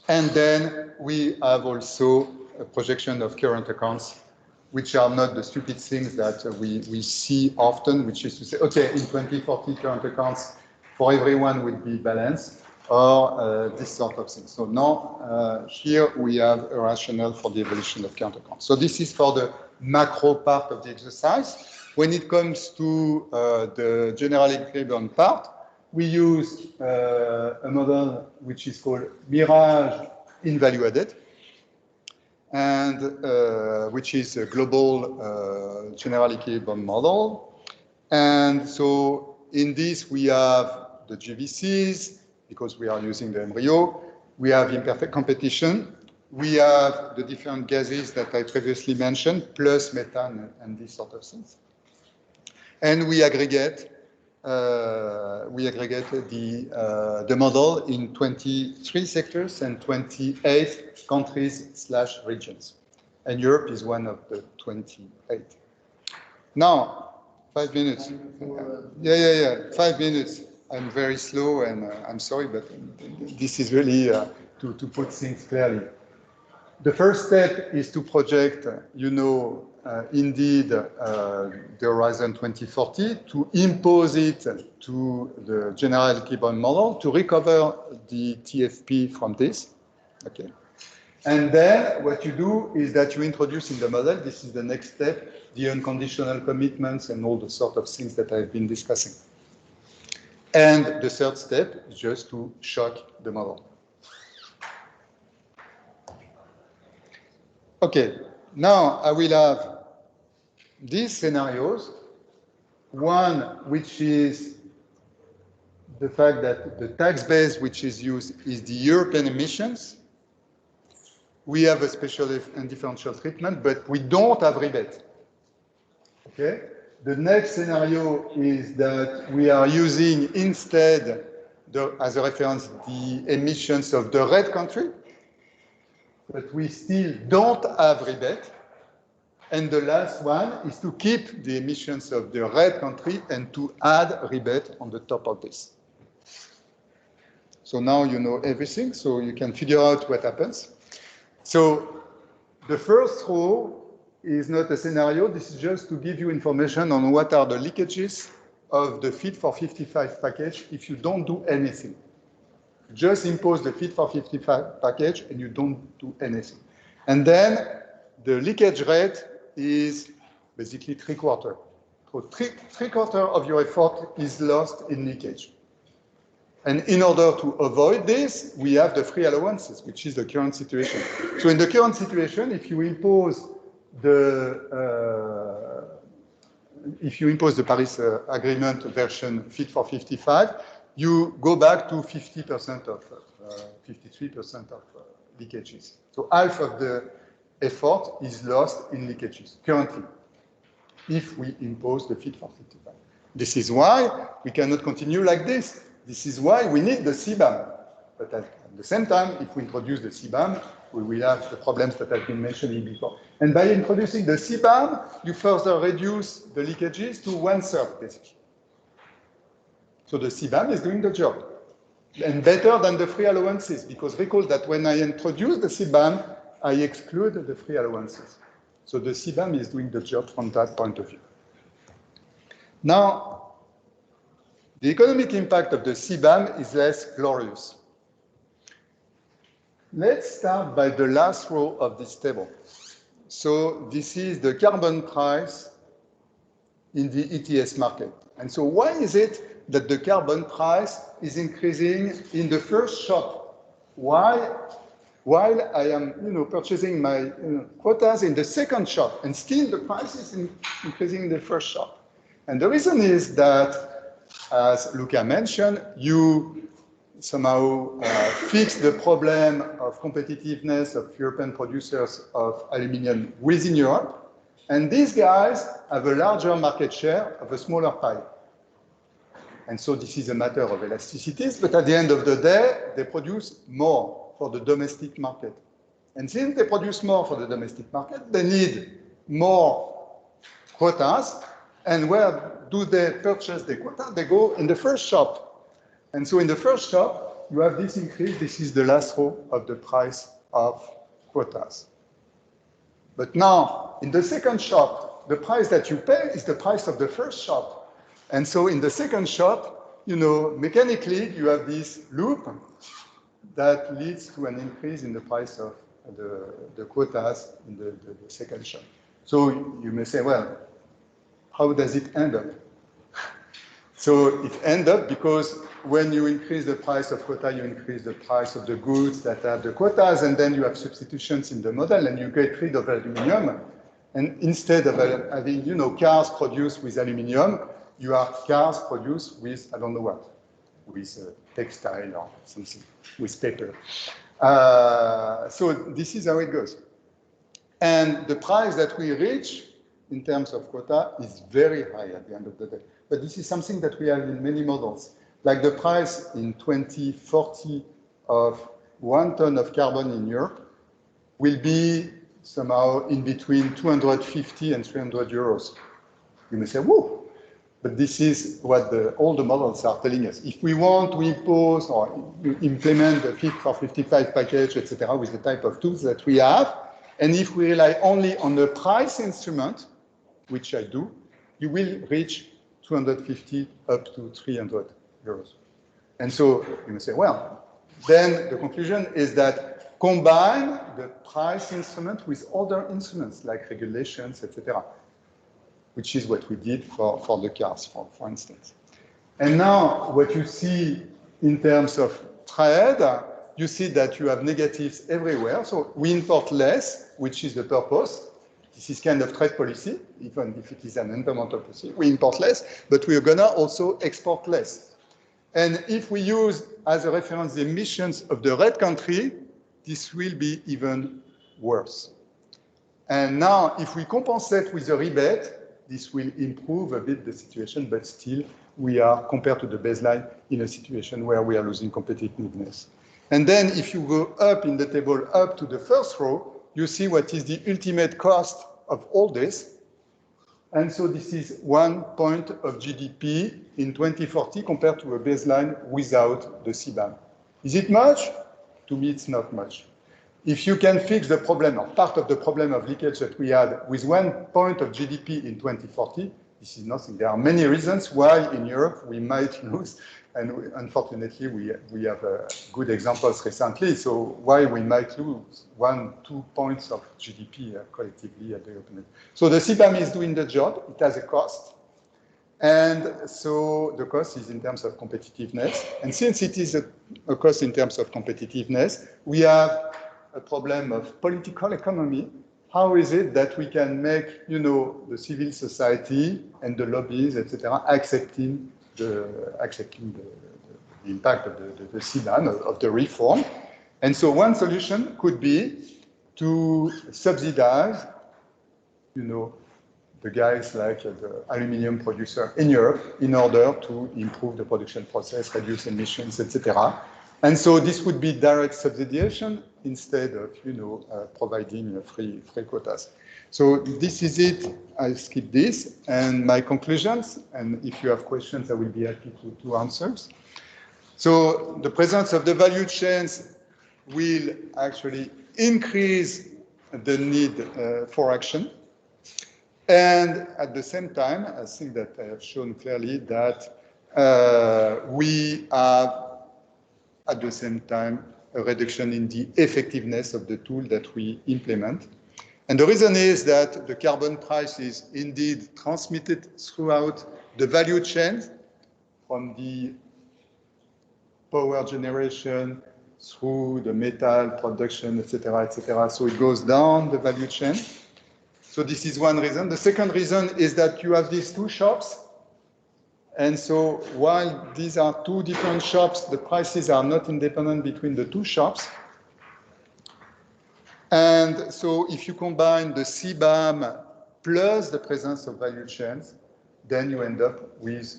And then we have also a projection of current accounts, which are not the stupid things that we see often, which is to say, okay, in 2040, current accounts for everyone will be balanced, or this sort of thing. So now, here we have a rationale for the evolution of current accounts. So this is for the macro part of the exercise. When it comes to the general equilibrium part, we use a model which is called Mirage in value added, and which is a global general equilibrium model. And so in this, we have the GVCs, because we are using the embryo. We have imperfect competition. We have the different gases that I previously mentioned, plus methane and these sort of things. And we aggregate the model in 23 sectors and 28 countries/regions. And Europe is one of the 28. Now, 5 minutes. Yeah. 5 minutes. I'm very slow, and I'm sorry, but this is really to put things clearly. The first step is to project, indeed, the horizon 2040, to impose it to the general equilibrium model, to recover the TFP from this. Okay. And then what you do is that you introduce in the model, this is the next step, the unconditional commitments and all the sort of things that I've been discussing. And the third step is just to shock the model. Okay, now I will have these scenarios. One, which is the fact that the tax base which is used is the European emissions. We have a special and differential treatment, but we don't have rebate. Okay? The next scenario is that we are using instead, as a reference, the emissions of the red country, but we still don't have rebate. And the last one is to keep the emissions of the red country and to add rebate on the top of this. So now you know everything, so you can figure out what happens. So the first row is not a scenario. This is just to give you information on what are the leakages of the Fit for 55 package if you don't do anything. Just impose the Fit for 55 package and you don't do anything. And then the leakage rate is basically 3/4. So three quarters of your effort is lost in leakage. And in order to avoid this, we have the free allowances, which is the current situation. So in the current situation, if you impose the Paris Agreement version Fit for 55, you go back to 50% of 53% of leakages. So half of the effort is lost in leakages currently, if we impose the Fit for 55. This is why we cannot continue like this. This is why we need the CBAM. But at the same time, if we introduce the CBAM, we will have the problems that I've been mentioning before. And by introducing the CBAM, you further reduce the leakages to 1/3, basically. So the CBAM is doing the job. And better than the free allowances, because recall that when I introduce the CBAM, I exclude the free allowances. So the CBAM is doing the job from that point of view. Now, the economic impact of the CBAM is less glorious. Let's start by the last row of this table. So this is the carbon price in the ETS market. And so why is it that the carbon price is increasing in the first shop? Why, while I am purchasing my quotas in the second shop, and still the price is increasing in the first shop? And the reason is that, as Luca mentioned, you somehow fix the problem of competitiveness of European producers of aluminium within Europe, and these guys have a larger market share of a smaller pie. And so this is a matter of elasticities, but at the end of the day, they produce more for the domestic market. And since they produce more for the domestic market, they need more quotas. And where do they purchase the quota? They go in the first shop. And so in the first shop, you have this increase. This is the last row of the price of quotas. But now, in the second shop, the price that you pay is the price of the first shop. And so in the second shop, you know, mechanically, you have this loop that leads to an increase in the price of the quotas in the second shop. So you may say, well, how does it end up? So it ends up because when you increase the price of quota, you increase the price of the goods that have the quotas, and then you have substitutions in the model, and you get rid of aluminum. And instead of having, you know, cars produced with aluminum, you have cars produced with, I don't know what, with textile or something, with paper. So this is how it goes. And the price that we reach in terms of quota is very high at the end of the day. But this is something that we have in many models. Like the price in 2040 of 1 ton of carbon in Europe will be somehow in between 250 and 300 euros. You may say, whoa, but this is what all the models are telling us. If we want to impose or implement the Fit for 55 package, etc., with the type of tools that we have, and if we rely only on the price instrument, which I do, you will reach 250 up to 300 euros. And so you may say, well, then the conclusion is that combine the price instrument with other instruments like regulations, etc., which is what we did for the cars, for instance. And now what you see in terms of trade, you see that you have negatives everywhere. So we import less, which is the purpose. This is kind of trade policy, even if it is an environmental policy. We import less, but we are going to also export less. And if we use as a reference the emissions of the red country, this will be even worse. And now, if we compensate with a rebate, this will improve a bit the situation, but still we are, compared to the baseline, in a situation where we are losing competitiveness. And then if you go up in the table, up to the first row, you see what is the ultimate cost of all this. And so this is 1 point of GDP in 2040 compared to a baseline without the CBAM. Is it much? To me, it's not much. If you can fix the problem, or part of the problem of leakage that we had with 1 point of GDP in 2040, this is nothing. There are many reasons why in Europe we might lose, and unfortunately we have good examples recently, so why we might lose 1-2 points of GDP collectively at the European. So the CBAM is doing the job, it has a cost, and so the cost is in terms of competitiveness, and since it is a cost in terms of competitiveness, we have a problem of political economy. How is it that we can make, you know, the civil society and the lobbies, etc., accepting the impact of the CBAM, of the reform? And so one solution could be to subsidize, you know, the guys like the aluminum producer in Europe in order to improve the production process, reduce emissions, etc. And so this would be direct subsidiation instead of, you know, providing free quotas. So this is it. I'll skip this. And my conclusions, and if you have questions, I will be happy to answer. So the presence of the value chains will actually increase the need for action. And at the same time, I think that I have shown clearly that we have, at the same time, a reduction in the effectiveness of the tool that we implement. And the reason is that the carbon price is indeed transmitted throughout the value chain, from the power generation through the metal production, etc., etc. So it goes down the value chain. So this is one reason. The second reason is that you have these two shops. And so while these are two different shops, the prices are not independent between the two shops. And so if you combine the CBAM plus the presence of value chains, then you end up with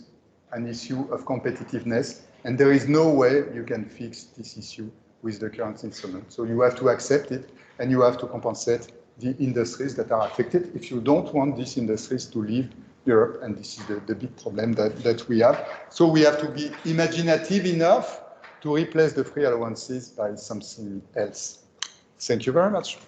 an issue of competitiveness. And there is no way you can fix this issue with the current instrument. So you have to accept it, and you have to compensate the industries that are affected if you don't want these industries to leave Europe, and this is the big problem that we have. So we have to be imaginative enough to replace the free allowances by something else. Thank you very much.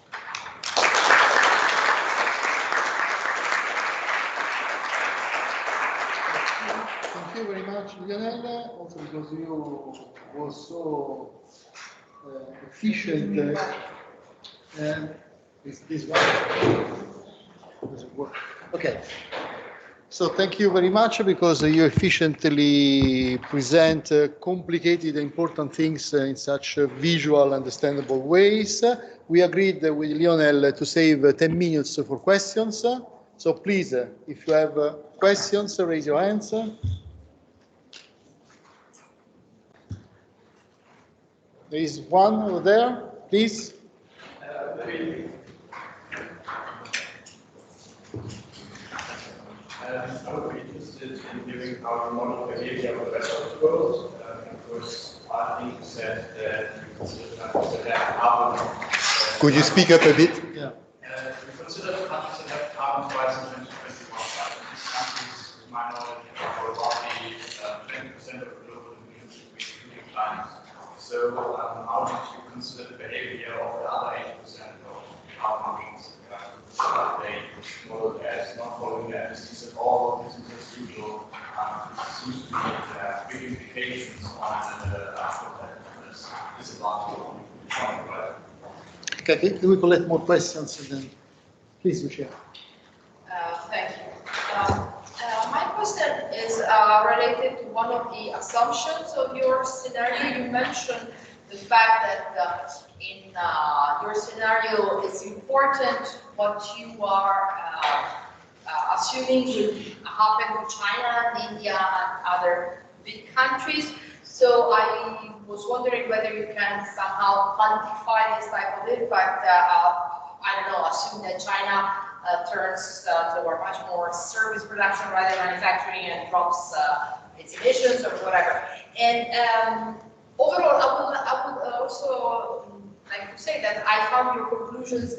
Thank you very much, Lionel, also because you were so efficient. Is this one? Does it work? Okay. So thank you very much because you efficiently present complicated, important things in such visual, understandable ways. We agreed with Lionel to save 10 minutes for questions. So please, if you have questions, raise your hands. There is one over there, please. I would be interested in hearing how you model behavior of the rest of the world. Because I think you said that you consider countries that have carbon. Could you speak up a bit? Yeah. You consider countries that have carbon prices in 2021. These countries, to my knowledge, are roughly 20% of the global emissions, including China. So how did you consider the behavior of the other 80% of carbon emissions? They model as not following the MSCs at all, business as usual. Seems to be big implications on the competitiveness disadvantage of the economy, right? Okay, can we collect more questions and then please, Lucia. Thank you. My question is related to one of the assumptions of your scenario. You mentioned the fact that in your scenario, it's important what you are assuming will happen to China, India, and other big countries. So I was wondering whether you can somehow quantify this type of impact. I don't know, assume that China turns toward much more service production rather than manufacturing and drops its emissions or whatever. And overall, I would also like to say that I found your conclusions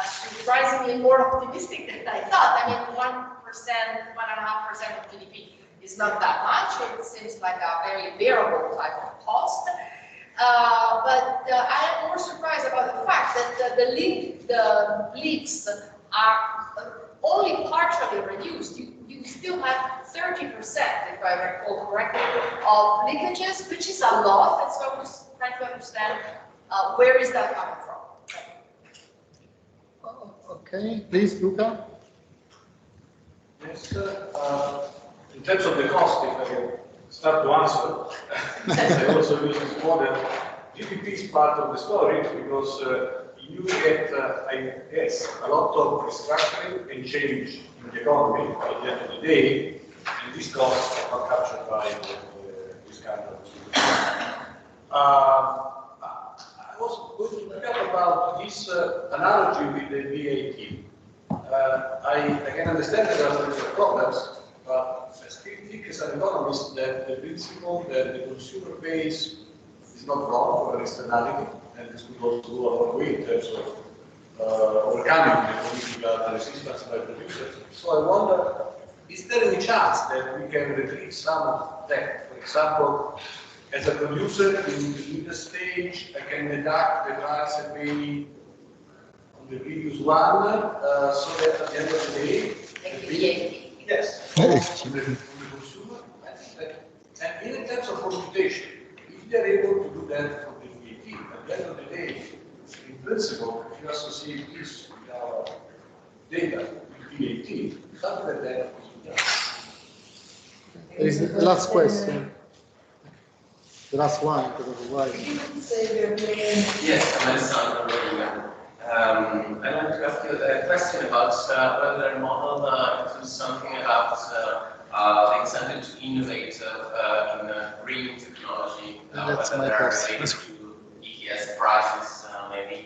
surprisingly more optimistic than I thought. I mean, 1%, 1.5% of GDP is not that much. It seems like a very bearable type of cost. But I am more surprised about the fact that the leaks are only partially reduced. You still have 30%, if I recall correctly, of leakages, which is a lot. And so I was trying to understand where is that coming from. Okay, please, Luca. Yes, in terms of the cost, if I can start to answer, I also use this model. GDP is part of the story because you get, I guess, a lot of restructuring and change in the economy at the end of the day, and these costs are not captured by this kind of I was going to look up about this analogy with the VAT. I can understand that there are problems, but I still think as an economist that the principle that the consumer pays is not wrong for an externality, and this could also go a long way in terms of overcoming the political resistance by producers. So I wonder, is there any chance that we can retrieve some of that? For example, as a producer in the stage, I can deduct the price I pay on the previous one, so that at the end of the day, yes, on the consumer. And in terms of computation, if they are able to do that for the VAT, at the end of the day, in principle, if you associate this with our data with VAT, something like that is done. Is the last question. The last one, because otherwise. Yes, my son already went. I'd like to ask you a question about whether a model includes something about the incentive to innovate in green technology, That's whether my they're question. related to ETS prices, maybe,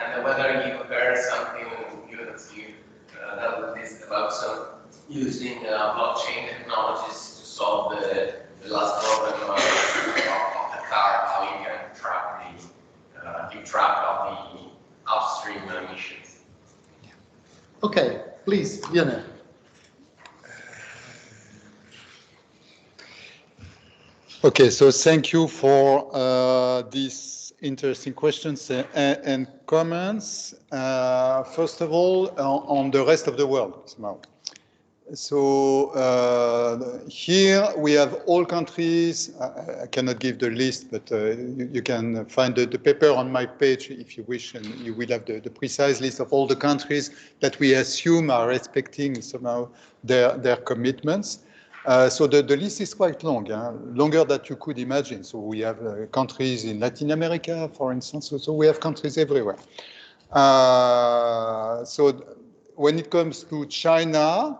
and whether you compare something that is about using blockchain technologies to solve the last problem of the car, how you can track Okay, please, Lionel. Okay, so thank you for these interesting questions and comments. First of all, on the rest of the world now. So here we have all countries. I cannot give the list, but you can find the paper on my page if you wish, and you will have the precise list of all the countries that we assume are respecting somehow their commitments. So the list is quite long, longer than you could imagine. So we have countries in Latin America, for instance. So we have countries everywhere. So when it comes to China,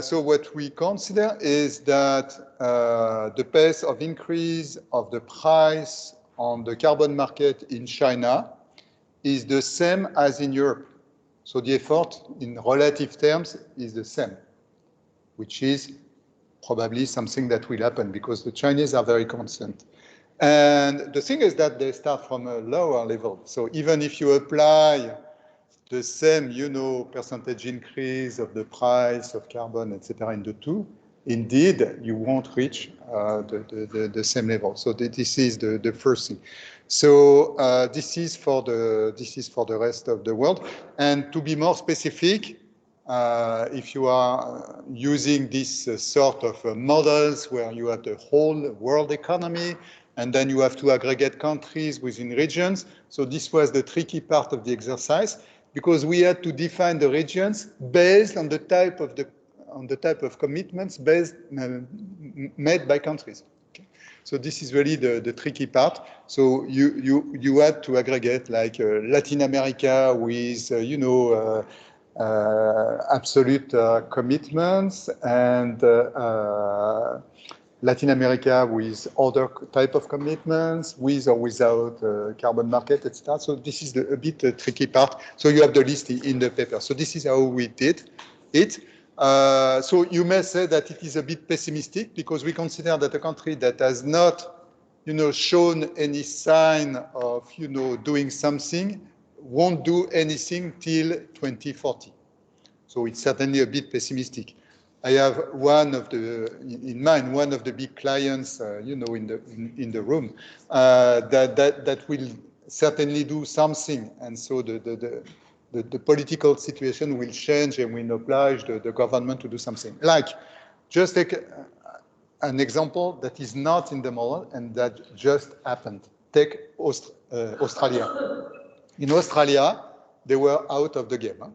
so what we consider is that the pace of increase of the price on the carbon market in China is the same as in Europe. So the effort in relative terms is the same, which is probably something that will happen because the Chinese are very constant. And the thing is that they start from a lower level. So even if you apply the same, percentage increase of the price of carbon, etc., in the two, indeed, you won't reach the same level. So this is the first thing. So this is for the rest of the world. And to be more specific, if you are using this sort of models where you have the whole world economy, and then you have to aggregate countries within regions. So this was the tricky part of the exercise, because we had to define the regions based on the type of commitments made by countries. Okay. So this is really the tricky part. So you had to aggregate like Latin America with absolute commitments, and Latin America with other type of commitments, with or without carbon market, etc. So this is a bit tricky part. So you have the list in the paper. So this is how we did it. So you may say that it is a bit pessimistic because we consider that a country that has not, shown any sign of, doing something won't do anything till 2040. So it's certainly a bit pessimistic. I have in mind one of the big clients, in the room, that will certainly do something, and so the political situation will change and will oblige the government to do something. Like, just take an example that is not in the model and that just happened. Take Australia. In Australia, they were out of the game.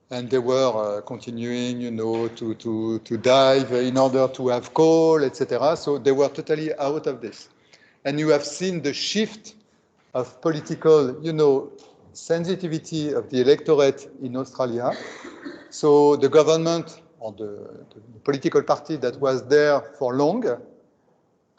And they were continuing, to dive in order to have coal, etc. So they were totally out of this. And you have seen the shift of political, sensitivity of the electorate in Australia. So the government or the political party that was there for long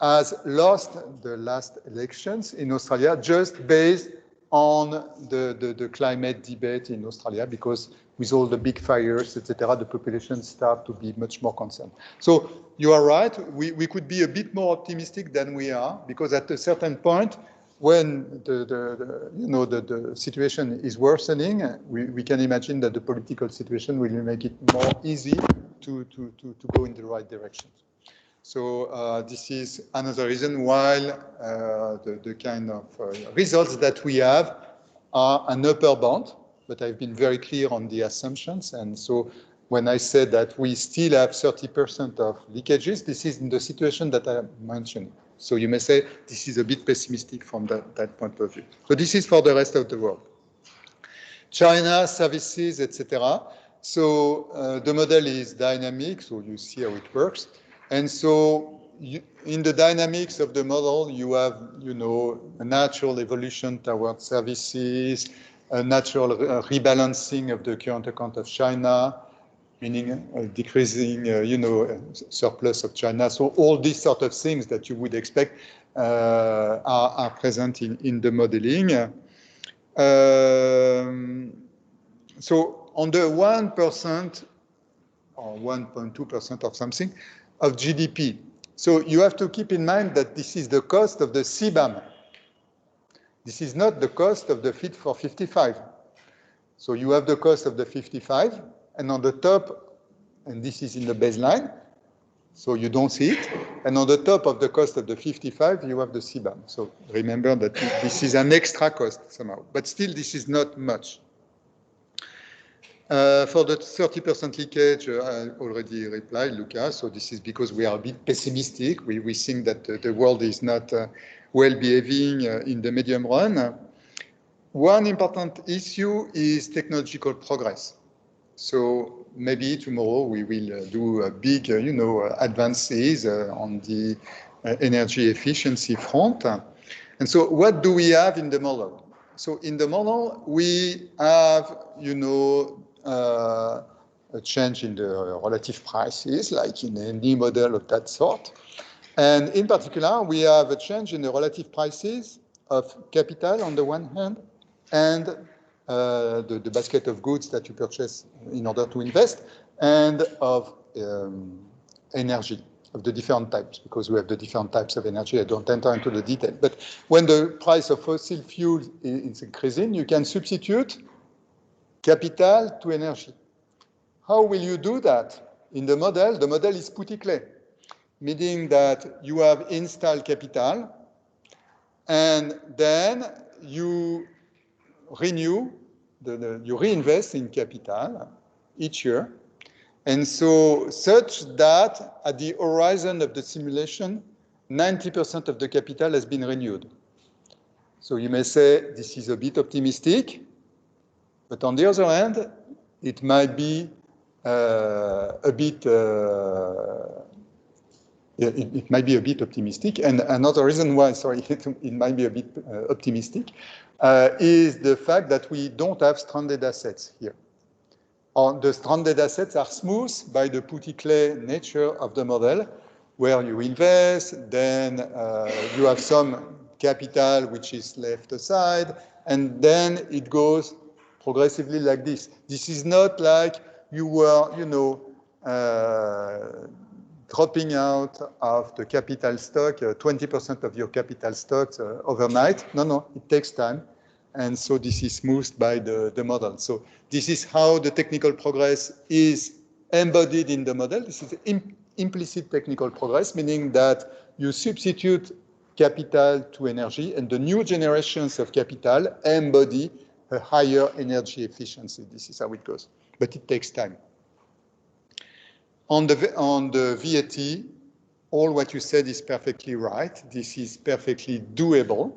has lost the last elections in Australia just based on the climate debate in Australia, because with all the big fires, etc., the population start to be much more concerned. So you are right, we could be a bit more optimistic than we are, because at a certain point, when the situation is worsening, we can imagine that the political situation will make it more easy to go in the right direction. So this is another reason why the kind of results that we have are an upper bound, but I've been very clear on the assumptions. And so when I said that we still have 30% of leakages, this is in the situation that I mentioned. So you may say this is a bit pessimistic from that point of view. So this is for the rest of the world. China, services, etc. So the model is dynamic, so you see how it works. And so in the dynamics of the model, you have, a natural evolution towards services, a natural rebalancing of the current account of China, meaning decreasing, surplus of China. So all these sort of things that you would expect are present in the modeling. So on the 1% or 1.2% of something of GDP. So you have to keep in mind that this is the cost of the CBAM. This is not the cost of the Fit for 55. So you have the cost of the 55, and on the top, and this is in the baseline, so you don't see it, and on the top of the cost of the 55, you have the CBAM. So remember that this is an extra cost somehow, but still this is not much. For the 30% leakage, I already replied, Luca, so this is because we are a bit pessimistic. We think that the world is not well behaving in the medium run. One important issue is technological progress. So maybe tomorrow we will do a big, advances on the energy efficiency front. And so what do we have in the model? So in the model, we have, a change in the relative prices, like in any model of that sort. And in particular, we have a change in the relative prices of capital on the one hand, and the basket of goods that you purchase in order to invest, and of energy of the different types, because we have the different types of energy. I don't enter into the detail. But when the price of fossil fuel is increasing, you can substitute capital to energy. How will you do that? In the model is petit-clé, meaning that you have installed capital, and then you renew, you reinvest in capital each year, and so such that at the horizon of the simulation, 90% of the capital has been renewed. So you may say this is a bit optimistic, but on the other hand, it might be it might be a bit optimistic. And another reason why, sorry, it might be a bit optimistic is the fact that we don't have stranded assets here. The stranded assets are smoothed by the petit-clé nature of the model, where you invest, then you have some capital which is left aside, and then it goes progressively like this. This is not like you were, dropping out of the capital stock, 20% of your capital stocks overnight. No, it takes time. And so this is smoothed by the model. So this is how the technical progress is embodied in the model. This is implicit technical progress, meaning that you substitute capital to energy, and the new generations of capital embody a higher energy efficiency. This is how it goes. But it takes time. On the VAT, all what you said is perfectly right. This is perfectly doable.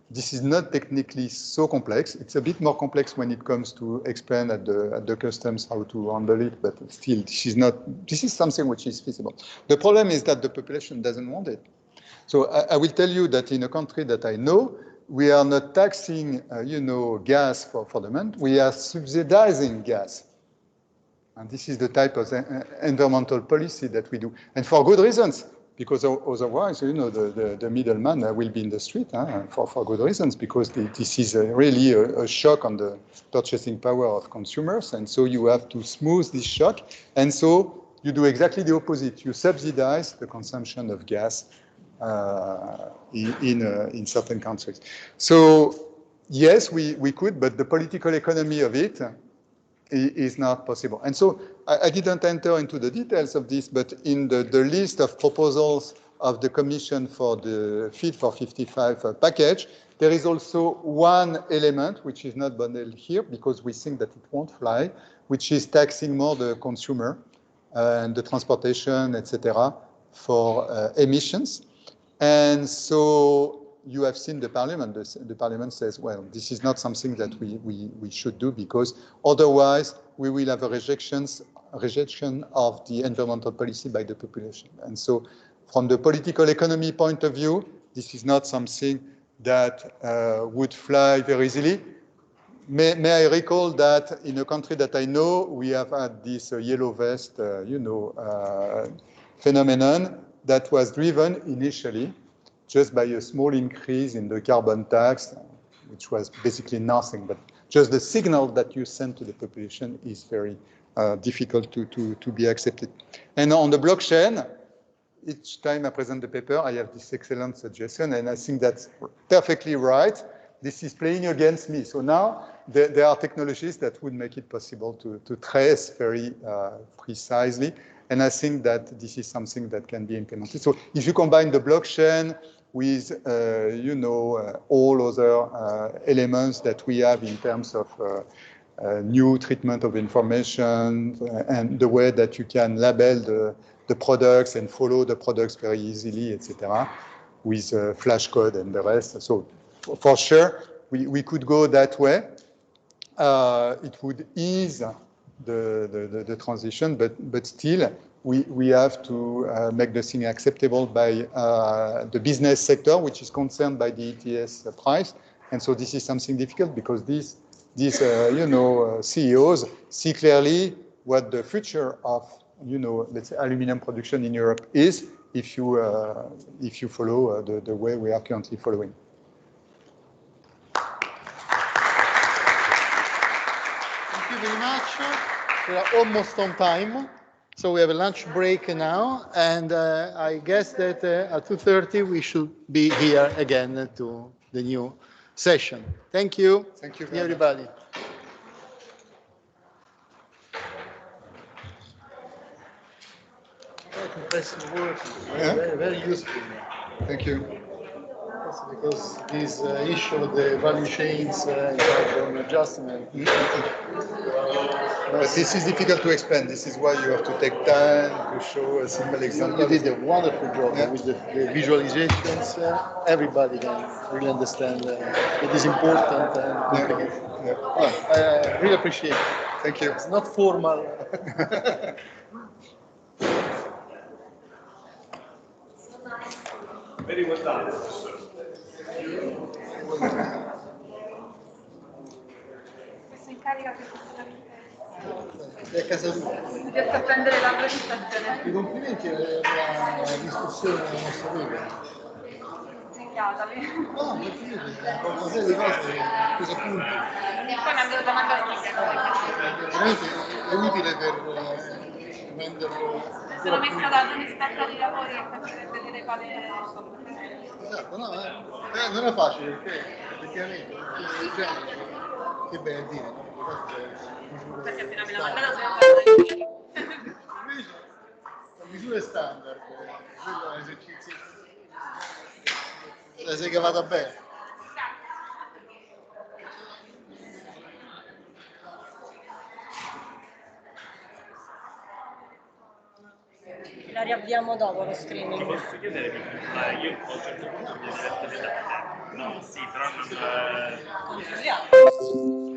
This is not technically so complex. It's a bit more complex when it comes to explain at the customs how to handle it, but still, this is something which is feasible. The problem is that the population doesn't want it. So I will tell you that in a country that I know, we are not taxing, gas for the moment. We are subsidizing gas. And this is the type of environmental policy that we do. And for good reasons, because otherwise, the middleman will be in the street for good reasons, because this is really a shock on the purchasing power of consumers. And so you have to smooth this shock. And so you do exactly the opposite. You subsidize the consumption of gas in certain countries. So yes, we could, but the political economy of it is not possible. And so I didn't enter into the details of this, but in the list of proposals of the Commission for the Fit for 55 package, there is also one element which is not bundled here because we think that it won't fly, which is taxing more the consumer and the transportation, etc., for emissions. And so you have seen the Parliament. The Parliament says, well, this is not something that we should do, because otherwise we will have a rejection of the environmental policy by the population. And so from the political economy point of view, this is not something that would fly very easily. May I recall that in a country that I know, we have had this yellow vest, phenomenon that was driven initially just by a small increase in the carbon tax, which was basically nothing, but just the signal that you send to the population is very difficult to be accepted. And on the blockchain, each time I present the paper, I have this excellent suggestion, and I think that's perfectly right. This is playing against me. So now there are technologies that would make it possible to trace very precisely. And I think that this is something that can be implemented. So if you combine the blockchain with, all other elements that we have in terms of new treatment of information and the way that you can label the products and follow the products very easily, etc., with flash code and the rest. So for sure, we could go that way. It would ease the transition, but still, we have to make the thing acceptable by the business sector, which is concerned by the ETS price. And so this is something difficult because these CEOs see clearly what the future of, let's say, aluminum production in Europe is if you follow the way we are currently following. Thank you very much. We are almost on time. So we have a lunch break now, and I guess that at 2:30 we should be here again to the new session. Thank you. Thank you, everybody. Impressive work. Very, very useful. Thank you. Because this issue of the value chains carbon adjustment. But this is difficult to explain. This is why you have to take time to show a simple example. You did a wonderful job with the visualizations. Everybody can really understand it is important and complicated. I really appreciate it. Thank you. It's not formal. Very well done, professor. Questo incarica che È a casa tua. riesco a prendere la prestazione. I complimenti per la discussione della nostra vita. Insegnatami. No, perché io una serie di cose prese appunti. Poi mi è venuta manca la chiesa. Veramente è utile per renderlo. Sono messa da due ispettatori di lavori e faccio vedere quale sono. Esatto, no, non è facile perché effettivamente che bene dire, no? Perché appena me la mandata sono fatta Invece la misura è standard, quello è un esercizio. La sei cavata bene. La riavviamo dopo lo streaming. Posso chiedere io a un certo punto mi diverto da te. No, sì, però non... Controlliamo.